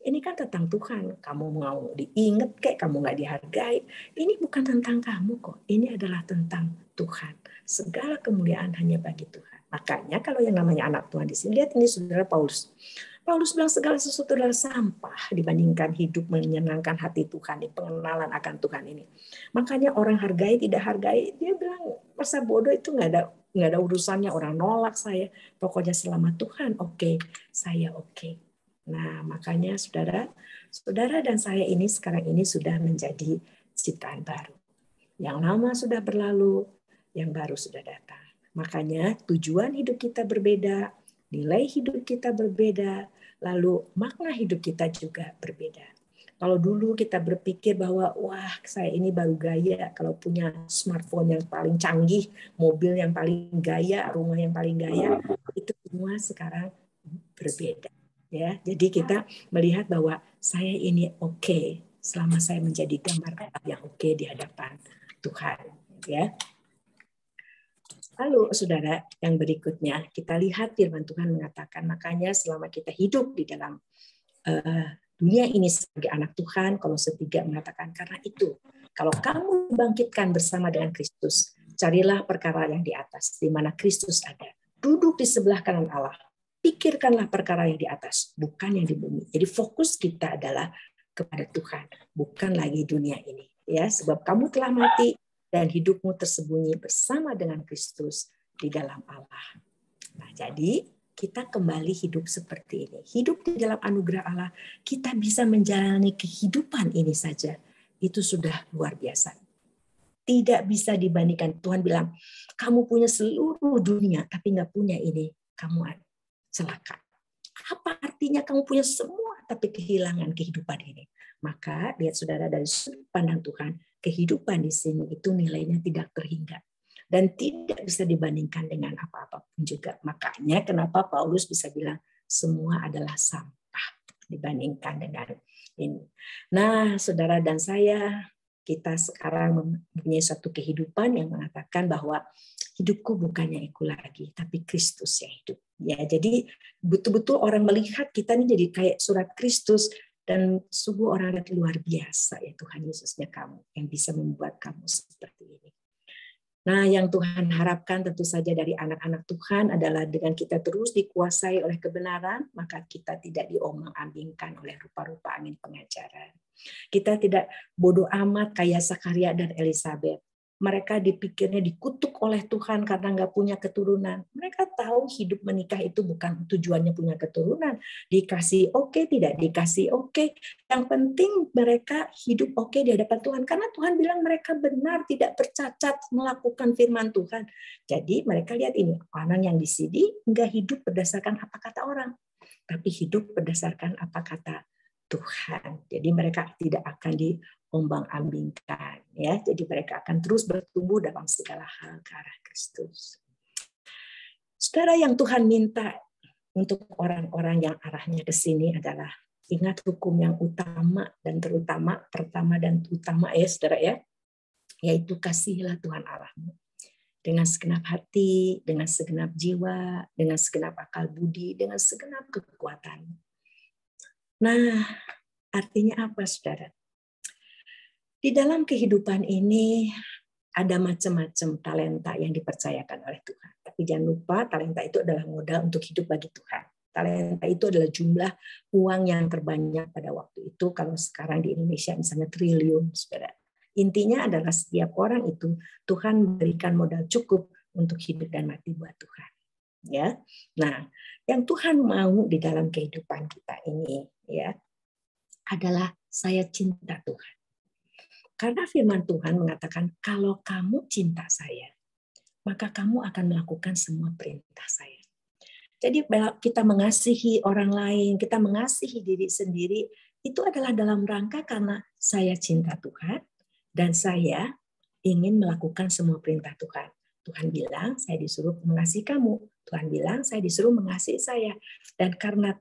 Ini kan tentang Tuhan. Kamu mau diingat kayak kamu nggak dihargai. Ini bukan tentang kamu kok. Ini adalah tentang Tuhan. Segala kemuliaan hanya bagi Tuhan. Makanya kalau yang namanya anak Tuhan di sini, lihat ini saudara Paulus. Paulus bilang segala sesuatu adalah sampah dibandingkan hidup menyenangkan hati Tuhan, pengenalan akan Tuhan ini. Makanya orang hargai tidak hargai, dia bilang masa bodoh itu nggak ada urusannya, orang nolak saya. Pokoknya selama Tuhan oke, saya oke. Nah, makanya saudara dan saya ini sekarang ini sudah menjadi ciptaan baru. Yang lama sudah berlalu, yang baru sudah datang. Makanya tujuan hidup kita berbeda, nilai hidup kita berbeda, lalu makna hidup kita juga berbeda. Kalau dulu kita berpikir bahwa wah saya ini baru gaya kalau punya smartphone yang paling canggih, mobil yang paling gaya, rumah yang paling gaya, itu semua sekarang berbeda. Ya, jadi kita melihat bahwa saya ini oke selama saya menjadi gambar yang oke di hadapan Tuhan. Ya. Lalu saudara, yang berikutnya kita lihat firman Tuhan mengatakan, makanya selama kita hidup di dalam dunia ini sebagai anak Tuhan, Kolose 3 mengatakan, karena itu kalau kamu dibangkitkan bersama dengan Kristus, carilah perkara yang di atas, di mana Kristus ada, duduk di sebelah kanan Allah, pikirkanlah perkara yang di atas, bukan yang di bumi. Jadi fokus kita adalah kepada Tuhan, bukan lagi dunia ini. Ya, sebab kamu telah mati dan hidupmu tersembunyi bersama dengan Kristus di dalam Allah. Nah, jadi kita kembali hidup seperti ini. Hidup di dalam anugerah Allah, kita bisa menjalani kehidupan ini saja. Itu sudah luar biasa. Tidak bisa dibandingkan. Tuhan bilang, kamu punya seluruh dunia, tapi nggak punya ini. Kamu celaka. Apa artinya kamu punya semua, tapi kehilangan kehidupan ini? Maka, lihat saudara, dari sudut pandang Tuhan, kehidupan di sini itu nilainya tidak terhingga. Dan tidak bisa dibandingkan dengan apa-apapun juga. Makanya kenapa Paulus bisa bilang, semua adalah sampah dibandingkan dengan ini. Nah, saudara dan saya, kita sekarang mempunyai suatu kehidupan yang mengatakan bahwa hidupku bukannya aku lagi, tapi Kristus yang hidup. Ya, jadi betul-betul orang melihat kita ini jadi kayak surat Kristus, dan sungguh orang yang luar biasa ya Tuhan Yesusnya kamu yang bisa membuat kamu seperti ini. Nah, yang Tuhan harapkan tentu saja dari anak-anak Tuhan adalah dengan kita terus dikuasai oleh kebenaran, maka kita tidak diombang-ambingkan oleh rupa-rupa angin pengajaran. Kita tidak bodoh amat kayak Zakaria dan Elisabet. mereka dipikirnya dikutuk oleh Tuhan karena nggak punya keturunan. Mereka tahu hidup menikah itu bukan tujuannya punya keturunan. Dikasih oke, tidak dikasih oke. Yang penting mereka hidup oke di hadapan Tuhan. Karena Tuhan bilang mereka benar, tidak bercacat melakukan firman Tuhan. Jadi mereka lihat ini, orang yang di sini nggak hidup berdasarkan apa kata orang, tapi hidup berdasarkan apa kata Tuhan. Jadi mereka tidak akan diombang-ambingkan, ya. Jadi mereka akan terus bertumbuh dalam segala hal ke arah Kristus. Saudara, yang Tuhan minta untuk orang-orang yang arahnya ke sini adalah ingat hukum yang utama dan terutama, pertama dan utama ya saudara ya, yaitu kasihilah Tuhan Allahmu dengan segenap hati, dengan segenap jiwa, dengan segenap akal budi, dengan segenap kekuatan. Nah, artinya apa, saudara? Di dalam kehidupan ini ada macam-macam talenta yang dipercayakan oleh Tuhan. Tapi jangan lupa, talenta itu adalah modal untuk hidup bagi Tuhan. Talenta itu adalah jumlah uang yang terbanyak pada waktu itu. Kalau sekarang di Indonesia misalnya triliun, saudara. Intinya adalah setiap orang itu Tuhan memberikan modal cukup untuk hidup dan mati buat Tuhan. Ya, nah, yang Tuhan mau di dalam kehidupan kita ini, ya, adalah saya cinta Tuhan. Karena firman Tuhan mengatakan kalau kamu cinta saya, maka kamu akan melakukan semua perintah saya. Jadi kita mengasihi orang lain, kita mengasihi diri sendiri, itu adalah dalam rangka karena saya cinta Tuhan dan saya ingin melakukan semua perintah Tuhan. Tuhan bilang saya disuruh mengasihi kamu. Tuhan bilang saya disuruh mengasihi saya. Dan karena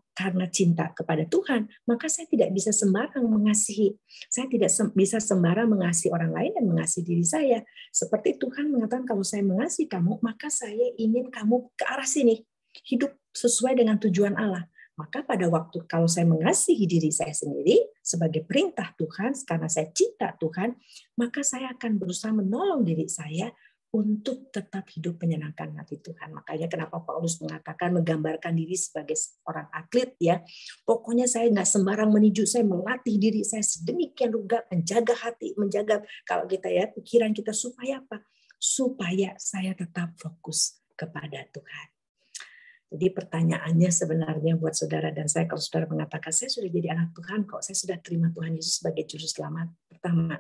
cinta kepada Tuhan, maka saya tidak bisa sembarang mengasihi. Saya tidak bisa sembarang mengasihi orang lain dan mengasihi diri saya. Seperti Tuhan mengatakan kalau saya mengasihi kamu, maka saya ingin kamu ke arah sini. Hidup sesuai dengan tujuan Allah. Maka pada waktu kalau saya mengasihi diri saya sendiri sebagai perintah Tuhan, karena saya cinta Tuhan, maka saya akan berusaha menolong diri saya untuk tetap hidup menyenangkan hati Tuhan. Makanya kenapa Paulus mengatakan menggambarkan diri sebagai seorang atlet, ya. Pokoknya saya nggak sembarang menuju, saya melatih diri saya sedemikian rupa, menjaga hati, menjaga kalau kita ya pikiran kita supaya apa? Supaya saya tetap fokus kepada Tuhan. Jadi pertanyaannya sebenarnya buat saudara dan saya, kalau saudara mengatakan saya sudah jadi anak Tuhan kok, saya sudah terima Tuhan Yesus sebagai juru selamat. Pertama,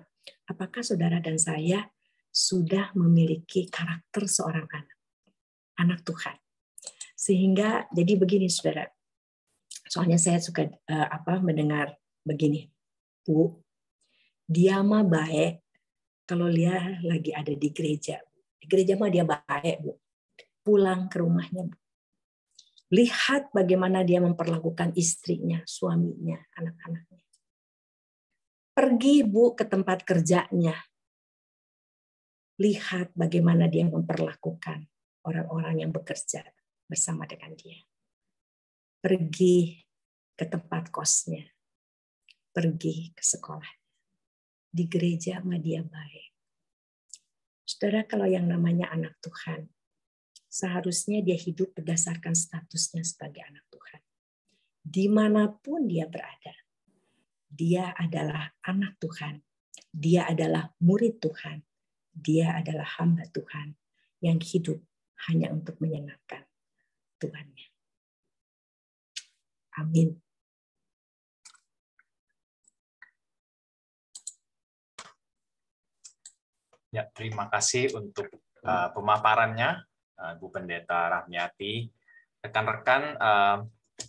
apakah saudara dan saya sudah memiliki karakter seorang anak Tuhan? Sehingga jadi begini saudara, soalnya saya suka mendengar begini, Bu, dia mah baik kalau dia lagi ada di gereja mah dia baik, Bu. Pulang ke rumahnya, Bu, lihat bagaimana dia memperlakukan istrinya, suaminya, anak-anaknya. Pergi, Bu, ke tempat kerjanya, lihat bagaimana dia memperlakukan orang-orang yang bekerja bersama dengan dia. Pergi ke tempat kosnya, pergi ke sekolah, di gereja mah dia baik. Saudara, kalau yang namanya anak Tuhan, seharusnya dia hidup berdasarkan statusnya sebagai anak Tuhan. Dimanapun dia berada, dia adalah anak Tuhan, dia adalah murid Tuhan, dia adalah hamba Tuhan yang hidup hanya untuk menyenangkan Tuhannya. Amin. Ya, terima kasih untuk pemaparannya, Bu Pendeta Rahmiati. Rekan-rekan,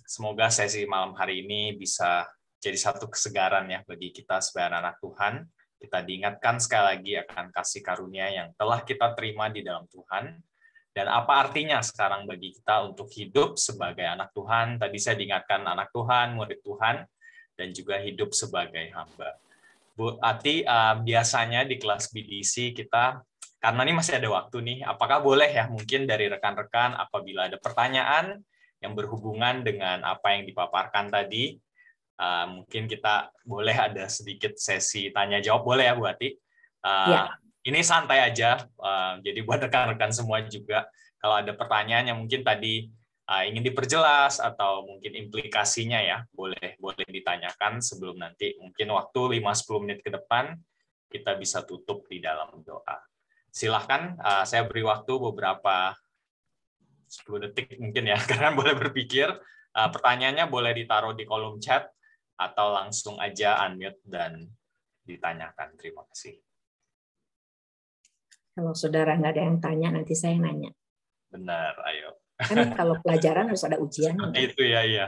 semoga sesi malam hari ini bisa jadi satu kesegaran ya bagi kita sebagai anak Tuhan. Kita diingatkan sekali lagi akan kasih karunia yang telah kita terima di dalam Tuhan. Dan apa artinya sekarang bagi kita untuk hidup sebagai anak Tuhan. Tadi saya diingatkan anak Tuhan, murid Tuhan, dan juga hidup sebagai hamba. Bu Ati, biasanya di kelas BDC kita, karena ini masih ada waktu nih, apakah boleh ya mungkin dari rekan-rekan apabila ada pertanyaan yang berhubungan dengan apa yang dipaparkan tadi, mungkin kita boleh ada sedikit sesi tanya-jawab, boleh ya Bu Ati? Ya. Ini santai aja, jadi buat rekan-rekan semua juga, kalau ada pertanyaan yang mungkin tadi ingin diperjelas atau mungkin implikasinya ya boleh ditanyakan sebelum nanti mungkin waktu 5-10 menit ke depan kita bisa tutup di dalam doa. Silahkan, saya beri waktu beberapa 10 detik mungkin ya, karena boleh berpikir. Pertanyaannya boleh ditaruh di kolom chat atau langsung aja unmute dan ditanyakan. Terima kasih. Kalau saudara nggak ada yang tanya, nanti saya nanya. Benar, ayo. Kan kalau pelajaran harus ada ujiannya. Seperti itu ya, iya.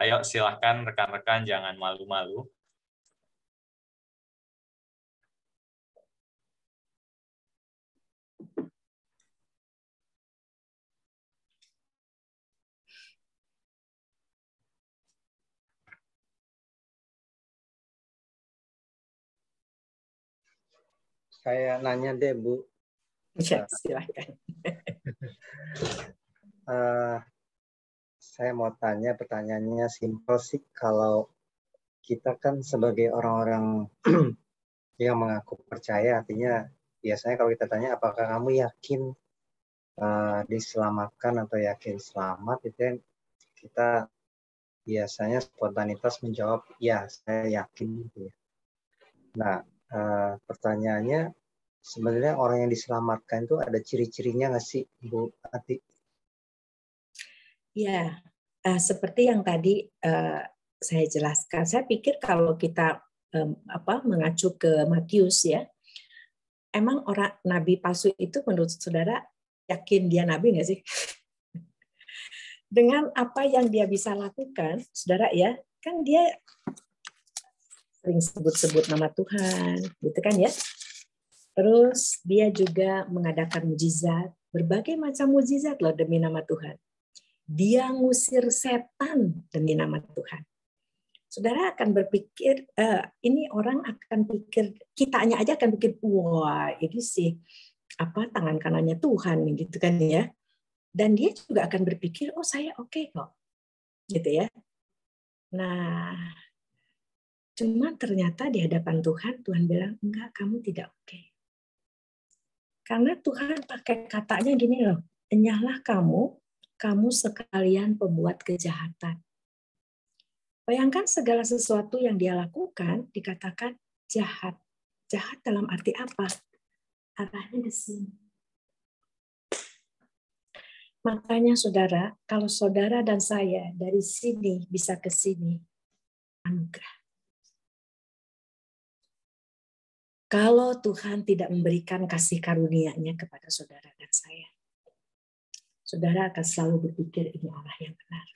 Ayo silahkan rekan-rekan, jangan malu-malu. Saya nanya deh, Bu. Ya, silakan. Saya mau tanya, pertanyaannya simpel sih. Kalau kita kan sebagai orang-orang yang mengaku percaya, artinya biasanya kalau kita tanya, apakah kamu yakin diselamatkan atau yakin selamat, itu kan kita biasanya spontanitas menjawab, ya saya yakin. Gitu ya. Nah, pertanyaannya, sebenarnya orang yang diselamatkan itu ada ciri-cirinya nggak sih, Bu Ati? Ya, seperti yang tadi saya jelaskan. Saya pikir kalau kita mengacu ke Matius ya, emang orang nabi palsu itu menurut saudara yakin dia nabi nggak sih? Dengan apa yang dia bisa lakukan, saudara ya, kan dia sering sebut-sebut nama Tuhan, gitu kan ya. Terus dia juga mengadakan mujizat, berbagai macam mujizat loh demi nama Tuhan. Dia ngusir setan demi nama Tuhan. Saudara akan berpikir, ini orang akan pikir, kitanya aja akan pikir, wah ini sih apa tangan kanannya Tuhan, gitu kan ya. Dan dia juga akan berpikir, oh saya oke kok, gitu ya. Nah, cuma ternyata di hadapan Tuhan, Tuhan bilang, enggak, kamu tidak oke. Karena Tuhan pakai katanya gini loh, enyahlah kamu sekalian pembuat kejahatan. Bayangkan segala sesuatu yang dia lakukan dikatakan jahat. Jahat dalam arti apa? Arahnya ke sini. Makanya saudara, kalau saudara dan saya dari sini bisa ke sini, anugerah. Kalau Tuhan tidak memberikan kasih karunia-Nya kepada saudara dan saya, saudara akan selalu berpikir ini arah yang benar.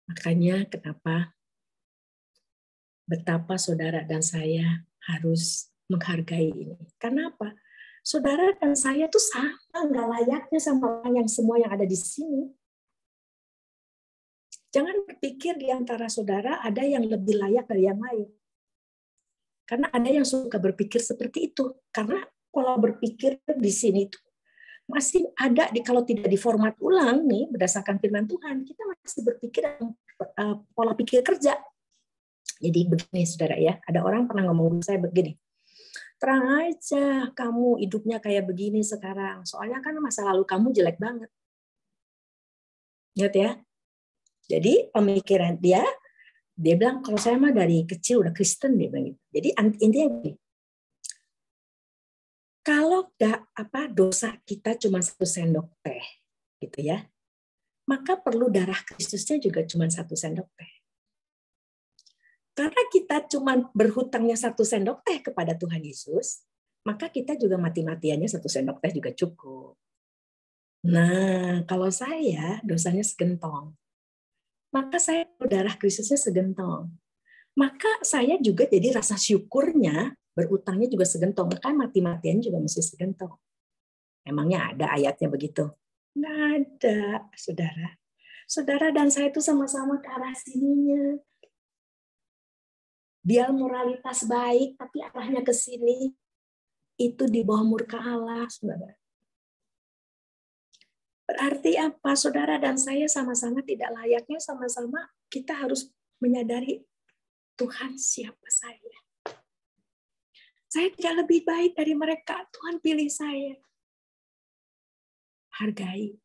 Makanya kenapa betapa saudara dan saya harus menghargai ini. Karena apa? Saudara dan saya tuh sama nggak layaknya sama orang yang semua yang ada di sini. Jangan berpikir di antara saudara ada yang lebih layak dari yang lain. Karena ada yang suka berpikir seperti itu. Karena pola berpikir di sini itu masih ada kalau tidak diformat ulang nih berdasarkan firman Tuhan, kita masih berpikir pola pikir kerja. Jadi begini saudara ya, ada orang pernah ngomong saya begini, terang aja kamu hidupnya kayak begini sekarang, soalnya kan masa lalu kamu jelek banget. Ingat ya? Jadi pemikiran dia bilang kalau saya mah dari kecil udah Kristen, dia bilang gitu. Jadi intinya begini, kalau dosa kita cuma 1 sendok teh, gitu ya, maka perlu darah Kristusnya juga cuma 1 sendok teh. Karena kita cuma berhutangnya 1 sendok teh kepada Tuhan Yesus, maka kita juga mati-matiannya 1 sendok teh juga cukup. Nah, kalau saya dosanya segentong, maka saya darah Kristusnya segentong. Maka saya juga jadi rasa syukurnya berutangnya juga segentong, maka mati-matian juga mesti segentong. Emangnya ada ayatnya begitu? Nggak ada, saudara. Saudara dan saya itu sama-sama ke arah sininya. Dia moralitas baik, tapi arahnya ke sini. Itu di bawah murka Allah, saudara. Berarti apa? Saudara dan saya sama-sama tidak layaknya, sama-sama kita harus menyadari Tuhan siapa saya. Saya tidak lebih baik dari mereka. Tuhan pilih saya. Hargai.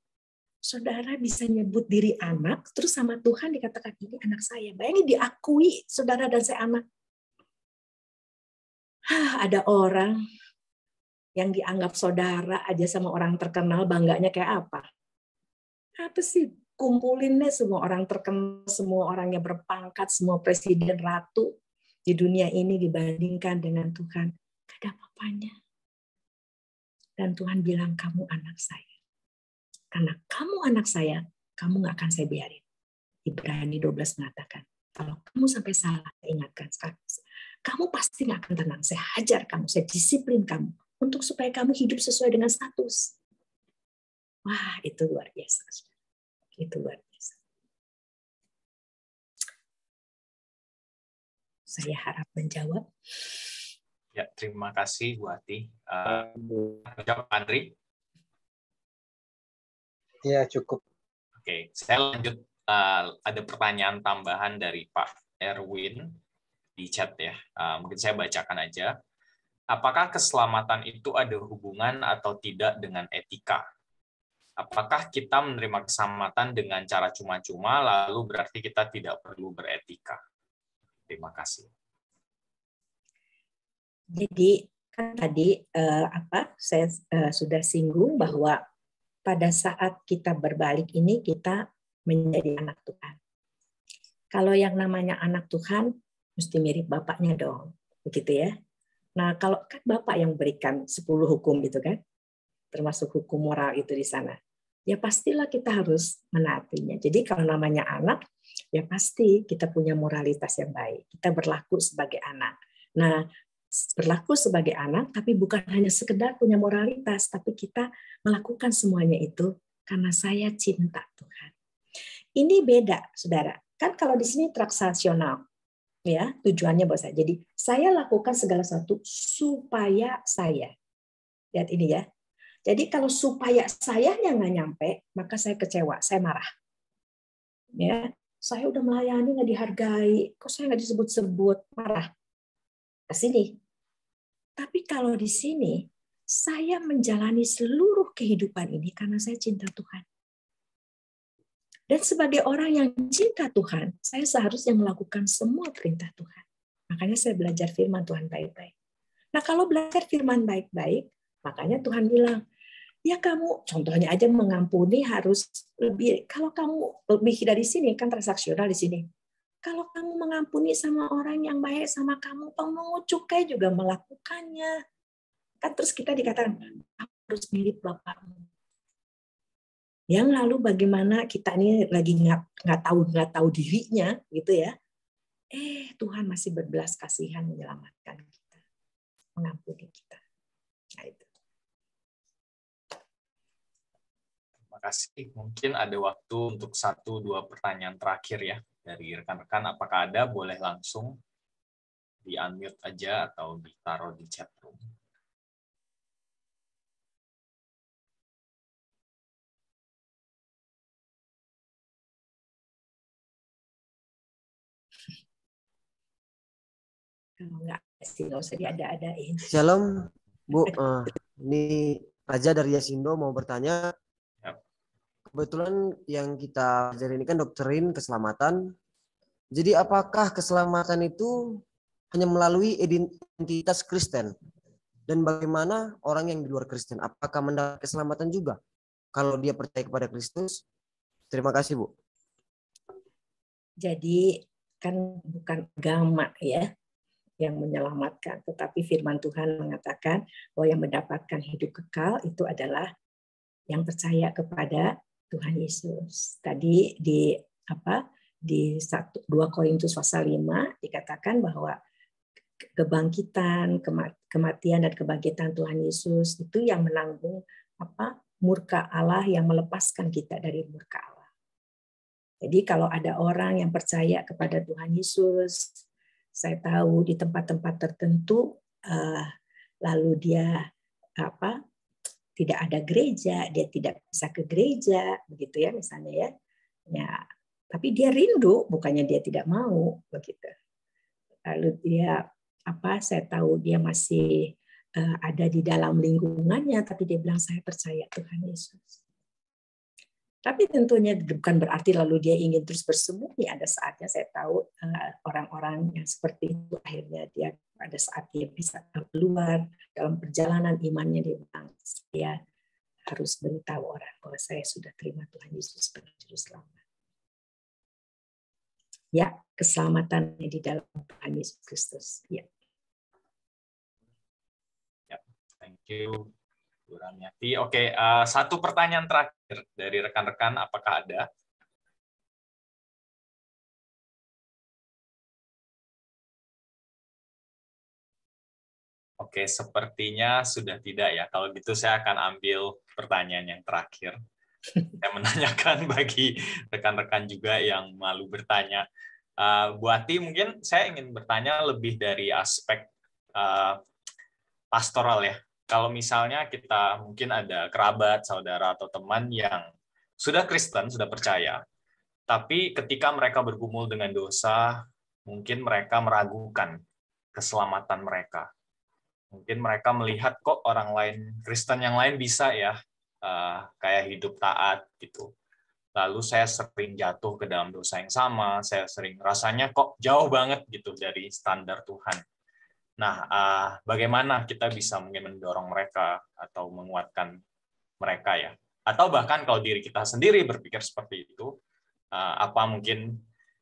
saudara bisa nyebut diri anak, terus sama Tuhan dikatakan ini anak saya. Bayangin diakui saudara dan saya anak. Ada orang yang dianggap saudara aja sama orang terkenal, bangganya kayak apa? Apa sih? Kumpulin deh semua orang terkenal, semua orang yang berpangkat, semua presiden, ratu di dunia ini dibandingkan dengan Tuhan. Gak ada apa-apanya. Dan Tuhan bilang, kamu anak saya. Karena kamu anak saya, kamu gak akan saya biarin. Ibrani 12 mengatakan, kalau kamu sampai salah, saya ingatkan sekarang. Kamu pasti gak akan tenang. Saya hajar kamu, saya disiplin kamu. Untuk supaya kamu hidup sesuai dengan status. Wah, itu luar biasa. Itu luar biasa. Saya harap menjawab. Ya, terima kasih Bu Ati. Jawab Andri? Ya, cukup. Oke, saya lanjut. Ada pertanyaan tambahan dari Pak Erwin di chat ya. Mungkin saya bacakan aja. Apakah keselamatan itu ada hubungan atau tidak dengan etika? Apakah kita menerima keselamatan dengan cara cuma-cuma, lalu berarti kita tidak perlu beretika? Terima kasih. Jadi kan tadi saya sudah singgung bahwa pada saat kita berbalik ini kita menjadi anak Tuhan. Kalau yang namanya anak Tuhan mesti mirip bapaknya dong, begitu ya. Nah kalau kan bapak yang berikan 10 hukum itu kan, termasuk hukum moral itu di sana. Ya pastilah kita harus menaatinya. Jadi kalau namanya anak, ya pasti kita punya moralitas yang baik. Kita berlaku sebagai anak. Nah, berlaku sebagai anak, tapi bukan hanya sekedar punya moralitas, tapi kita melakukan semuanya itu karena saya cinta Tuhan. Ini beda, saudara. Kan kalau di sini transaksional, ya tujuannya buat saya. Jadi saya lakukan segala sesuatu supaya saya. Lihat ini ya. Jadi kalau supaya sayanya nggak nyampe, maka saya kecewa, saya marah. Ya, saya udah melayani nggak dihargai, kok saya nggak disebut-sebut, marah. Ke sini. Tapi kalau di sini, saya menjalani seluruh kehidupan ini karena saya cinta Tuhan. Dan sebagai orang yang cinta Tuhan, saya seharusnya melakukan semua perintah Tuhan. Makanya saya belajar firman Tuhan baik-baik. Nah kalau belajar firman baik-baik, makanya Tuhan bilang, ya kamu, contohnya aja mengampuni harus lebih, kalau kamu lebih dari sini, kan transaksional di sini. Kalau kamu mengampuni sama orang yang baik sama kamu, pemungut cukai juga melakukannya. Kan terus kita dikatakan, kamu harus mirip bapakmu. Yang lalu bagaimana kita ini lagi nggak tahu dirinya, gitu ya. Tuhan masih berbelas kasihan menyelamatkan kita, mengampuni kita. Nah, itu. Terima kasih. Mungkin ada waktu untuk 1-2 pertanyaan terakhir ya dari rekan-rekan. Apakah ada? Boleh langsung di-unmute aja atau ditaruh di chat room. Kalau nggak usah diada-adain. Shalom, Bu. Ini Raja dari Yasindo mau bertanya. Kebetulan yang kita pelajari ini kan doktrin keselamatan. Jadi apakah keselamatan itu hanya melalui identitas Kristen? Dan bagaimana orang yang di luar Kristen? Apakah mendapat keselamatan juga? Kalau dia percaya kepada Kristus? Terima kasih, Bu. Jadi kan bukan agama ya yang menyelamatkan, tetapi firman Tuhan mengatakan bahwa yang mendapatkan hidup kekal itu adalah yang percaya kepada Tuhan Yesus. Tadi di 2 Korintus pasal 5 dikatakan bahwa kebangkitan, kematian dan kebangkitan Tuhan Yesus itu yang menanggung murka Allah, yang melepaskan kita dari murka Allah. Jadi kalau ada orang yang percaya kepada Tuhan Yesus, saya tahu di tempat-tempat tertentu, lalu dia tidak ada gereja, dia tidak bisa ke gereja, begitu ya misalnya ya. Ya, tapi dia rindu, bukannya dia tidak mau, begitu. Lalu dia saya tahu dia masih ada di dalam lingkungannya, tapi dia bilang saya percaya Tuhan Yesus. Tapi tentunya bukan berarti lalu dia ingin terus bersembunyi. Ada saatnya saya tahu orang-orang yang seperti itu akhirnya dia pada saat dia bisa keluar dalam perjalanan imannya, dia bilang, saya harus beritahu orang bahwa saya sudah terima Tuhan Yesus sebagai juru selamat. Ya, keselamatan di dalam Tuhan Yesus Kristus. Ya. Thank you, Bu Ramiati. Oke, satu pertanyaan terakhir dari rekan-rekan, apakah ada? Oke, sepertinya sudah tidak ya. Kalau gitu saya akan ambil pertanyaan yang terakhir. Saya menanyakan bagi rekan-rekan juga yang malu bertanya. Bu Ati, mungkin saya ingin bertanya lebih dari aspek pastoral ya. Kalau misalnya kita mungkin ada kerabat, saudara, atau teman yang sudah Kristen, sudah percaya, tapi ketika mereka bergumul dengan dosa, mungkin mereka meragukan keselamatan mereka. Mungkin mereka melihat kok orang lain, Kristen yang lain bisa ya, kayak hidup taat gitu. Lalu saya sering jatuh ke dalam dosa yang sama, saya sering rasanya kok jauh banget gitu dari standar Tuhan. Nah, bagaimana kita bisa mungkin mendorong mereka atau menguatkan mereka ya? Atau bahkan kalau diri kita sendiri berpikir seperti itu, apa mungkin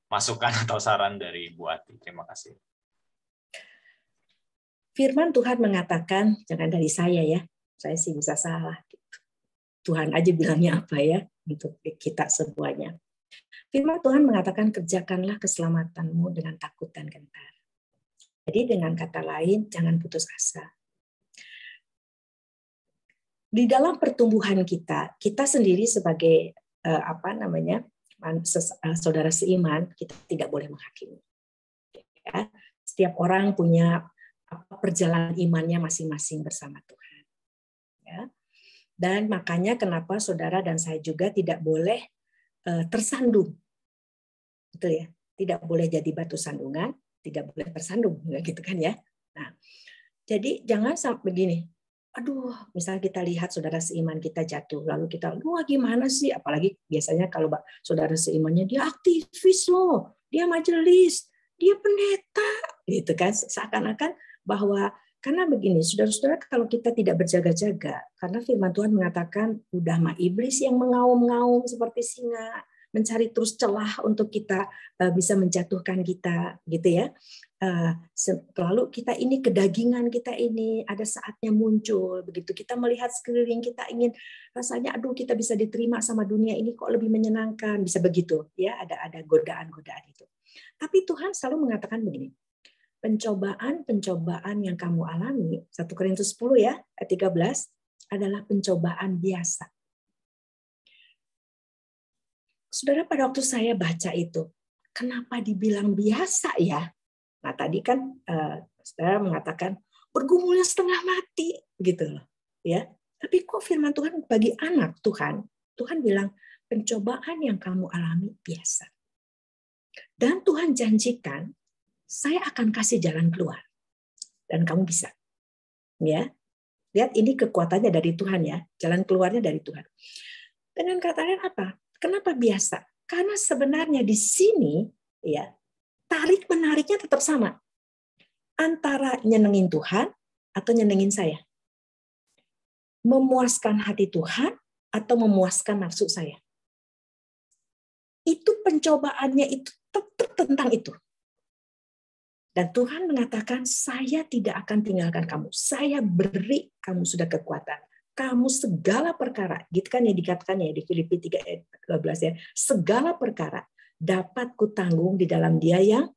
masukan atau saran dari Bu Ati? Terima kasih. Firman Tuhan mengatakan, jangan dari saya ya, saya sih bisa salah. Tuhan aja bilangnya apa ya, untuk kita semuanya. Firman Tuhan mengatakan, kerjakanlah keselamatanmu dengan takut dan gentar. Jadi dengan kata lain, jangan putus asa. Di dalam pertumbuhan kita sendiri sebagai saudara seiman, kita tidak boleh menghakimi. Ya, setiap orang punya perjalanan imannya masing-masing bersama Tuhan. Ya. Dan makanya kenapa saudara dan saya juga tidak boleh tersandung. Betul ya? Tidak boleh jadi batu sandungan, tidak boleh tersandung, gitu kan ya. Nah, jadi jangan sampai begini. Aduh, misalnya kita lihat saudara seiman kita jatuh, lalu kita, wah gimana sih? Apalagi biasanya kalau saudara seimannya dia aktivis loh, dia majelis, dia pendeta, gitu kan? Seakan-akan bahwa karena begini, saudara-saudara, kalau kita tidak berjaga-jaga, karena firman Tuhan mengatakan udah mah iblis yang mengaum-ngaum seperti singa, mencari terus celah untuk kita bisa menjatuhkan kita, gitu ya. Lalu kita ini kedagingan kita ini ada saatnya muncul, begitu kita melihat sekeliling kita ingin rasanya aduh kita bisa diterima sama dunia ini kok lebih menyenangkan, bisa begitu ya, ada godaan-godaan itu. Tapi Tuhan selalu mengatakan begini, pencobaan yang kamu alami, 1 Korintus 10 ya, ayat 13, adalah pencobaan biasa. Saudara, pada waktu saya baca itu, kenapa dibilang biasa ya? Nah, tadi kan saudara mengatakan bergumulnya setengah mati gitu loh, ya. Tapi kok firman Tuhan bagi anak Tuhan bilang pencobaan yang kamu alami biasa. Dan Tuhan janjikan, saya akan kasih jalan keluar. Dan kamu bisa. Ya. Lihat ini kekuatannya dari Tuhan ya, jalan keluarnya dari Tuhan. Dengan kata lain apa? Kenapa biasa? Karena sebenarnya di sini ya, tarik-menariknya tetap sama. Antara nyenengin Tuhan atau nyenengin saya. Memuaskan hati Tuhan atau memuaskan nafsu saya. Itu pencobaannya itu tetap tentang itu. Dan Tuhan mengatakan, saya tidak akan tinggalkan kamu. Saya beri kamu sudah kekuatan. Kamu segala perkara, gitu kan yang dikatakan ya di Filipi 3 ayat 12 ya. Segala perkara dapat kutanggung di dalam Dia yang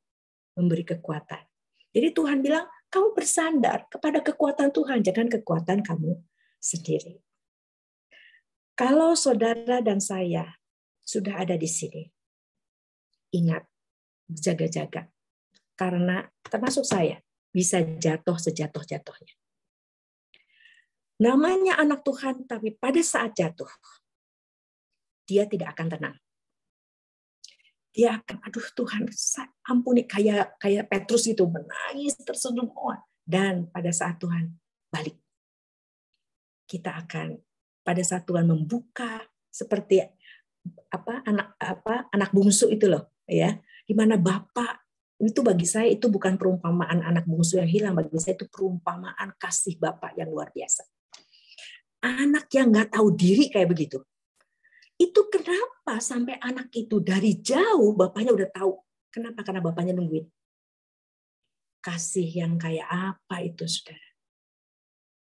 memberi kekuatan. Jadi Tuhan bilang, kamu bersandar kepada kekuatan Tuhan, jangan kekuatan kamu sendiri. Kalau saudara dan saya sudah ada di sini, ingat, jaga-jaga. Karena termasuk saya, bisa jatuh sejatuh-jatuhnya. Namanya anak Tuhan, tapi pada saat jatuh, dia tidak akan tenang. Dia akan, aduh Tuhan, ampuni, kayak Petrus itu menangis terseduh. Dan pada saat Tuhan balik, kita akan pada saat Tuhan membuka seperti anak bungsu itu loh, ya. Di mana Bapak itu, bagi saya itu bukan perumpamaan anak bungsu yang hilang, bagi saya itu perumpamaan kasih Bapak yang luar biasa. Anak yang nggak tahu diri kayak begitu. Itu kenapa sampai anak itu dari jauh bapaknya udah tahu. Kenapa? Karena bapaknya nungguin. Kasih yang kayak apa itu, saudara?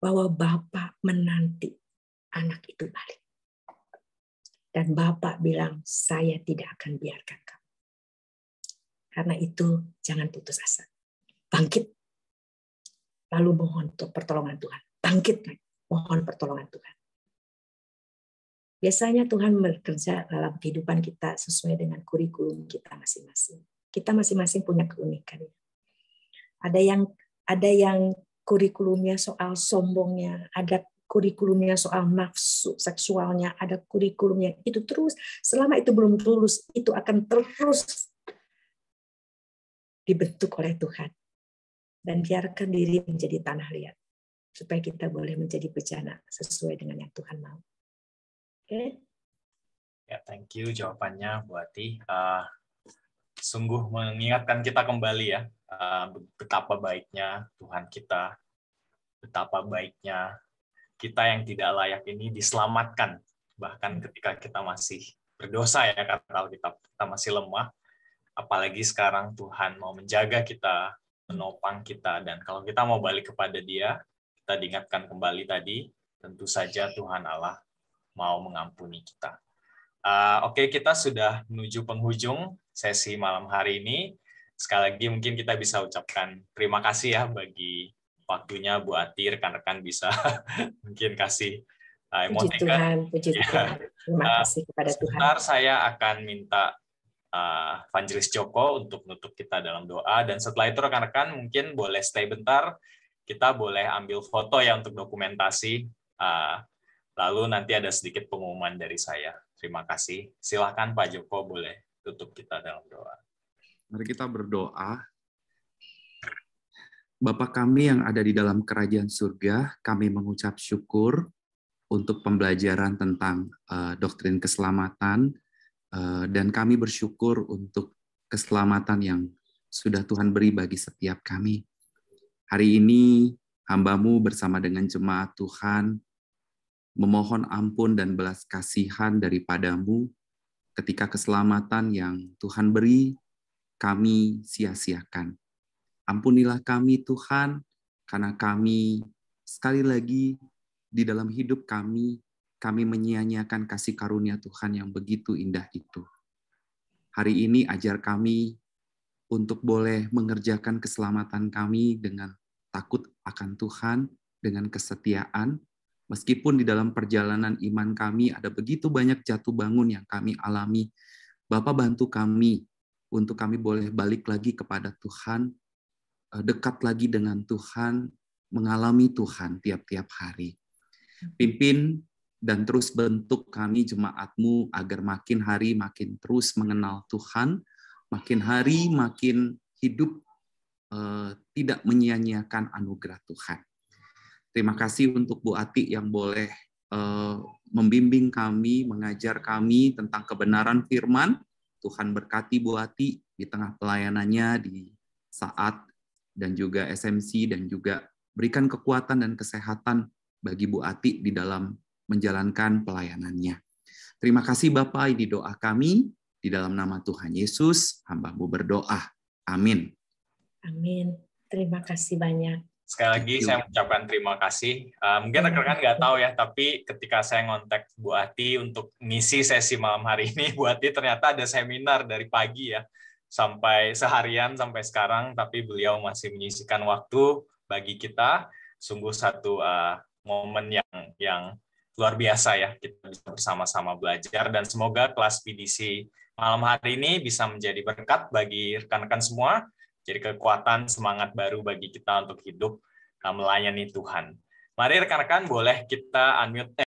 Bahwa Bapak menanti anak itu balik. Dan Bapak bilang, saya tidak akan biarkan kamu. Karena itu jangan putus asa. Bangkit. Lalu mohon untuk pertolongan Tuhan. Bangkit, mohon pertolongan Tuhan. Biasanya Tuhan bekerja dalam kehidupan kita sesuai dengan kurikulum kita masing-masing. Kita masing-masing punya keunikan. Ada yang kurikulumnya soal sombongnya, ada kurikulumnya soal nafsu seksualnya, ada kurikulumnya itu terus. Selama itu belum lulus, itu akan terus dibentuk oleh Tuhan. Dan biarkan diri menjadi tanah liat. Supaya kita boleh menjadi bejana sesuai dengan yang Tuhan mau. Oke? Ya, thank you jawabannya, Bu Ati. Sungguh mengingatkan kita kembali ya, betapa baiknya Tuhan kita, betapa baiknya kita yang tidak layak ini diselamatkan. Bahkan ketika kita masih berdosa ya, kalau kita masih lemah, apalagi sekarang Tuhan mau menjaga kita, menopang kita, dan kalau kita mau balik kepada Dia, kita diingatkan kembali tadi, tentu saja Tuhan Allah mau mengampuni kita. Oke, kita sudah menuju penghujung sesi malam hari ini. Sekali lagi mungkin kita bisa ucapkan terima kasih ya bagi waktunya Bu Ati, rekan-rekan bisa mungkin kasih Puji Tuhan, puji Tuhan. Terima kasih kepada Tuhan. Sebentar saya akan minta Evangelis Joko untuk menutup kita dalam doa, dan setelah itu rekan-rekan mungkin boleh stay bentar, kita boleh ambil foto ya untuk dokumentasi, lalu nanti ada sedikit pengumuman dari saya. Terima kasih. Silakan Pak Joko, boleh tutup kita dalam doa. Mari kita berdoa. Bapa kami yang ada di dalam kerajaan surga, kami mengucap syukur untuk pembelajaran tentang doktrin keselamatan, dan kami bersyukur untuk keselamatan yang sudah Tuhan beri bagi setiap kami. Hari ini hamba-Mu bersama dengan jemaat Tuhan memohon ampun dan belas kasihan daripada-Mu ketika keselamatan yang Tuhan beri kami sia-siakan. Ampunilah kami Tuhan, karena kami sekali lagi di dalam hidup kami menyia-nyiakan kasih karunia Tuhan yang begitu indah itu. Hari ini ajar kami untuk boleh mengerjakan keselamatan kami dengan takut akan Tuhan, dengan kesetiaan, meskipun di dalam perjalanan iman kami ada begitu banyak jatuh bangun yang kami alami. Bapa, bantu kami untuk kami boleh balik lagi kepada Tuhan, dekat lagi dengan Tuhan, mengalami Tuhan tiap-tiap hari. Pimpin dan terus bentuk kami jemaat-Mu agar makin hari makin terus mengenal Tuhan, makin hari makin hidup tidak menyia-nyiakan anugerah Tuhan. Terima kasih untuk Bu Ati yang boleh membimbing kami, mengajar kami tentang kebenaran firman. Tuhan berkati Bu Ati di tengah pelayanannya di saat dan juga SMC, dan juga berikan kekuatan dan kesehatan bagi Bu Ati di dalam menjalankan pelayanannya. Terima kasih Bapak, ini doa kami, di dalam nama Tuhan Yesus, hamba-Mu berdoa. Amin. Amin. Terima kasih banyak. Sekali lagi saya mengucapkan terima kasih. Mungkin rekan-rekan nggak tahu ya, tapi ketika saya ngontak Bu Ati untuk ngisi sesi malam hari ini, Bu Ati ternyata ada seminar dari pagi ya, sampai seharian sampai sekarang, tapi beliau masih menyisihkan waktu bagi kita. Sungguh satu momen yang luar biasa ya, kita bisa bersama-sama belajar, dan semoga kelas PDC malam hari ini bisa menjadi berkat bagi rekan-rekan semua, jadi kekuatan, semangat baru bagi kita untuk hidup melayani Tuhan. Mari rekan-rekan boleh kita unmute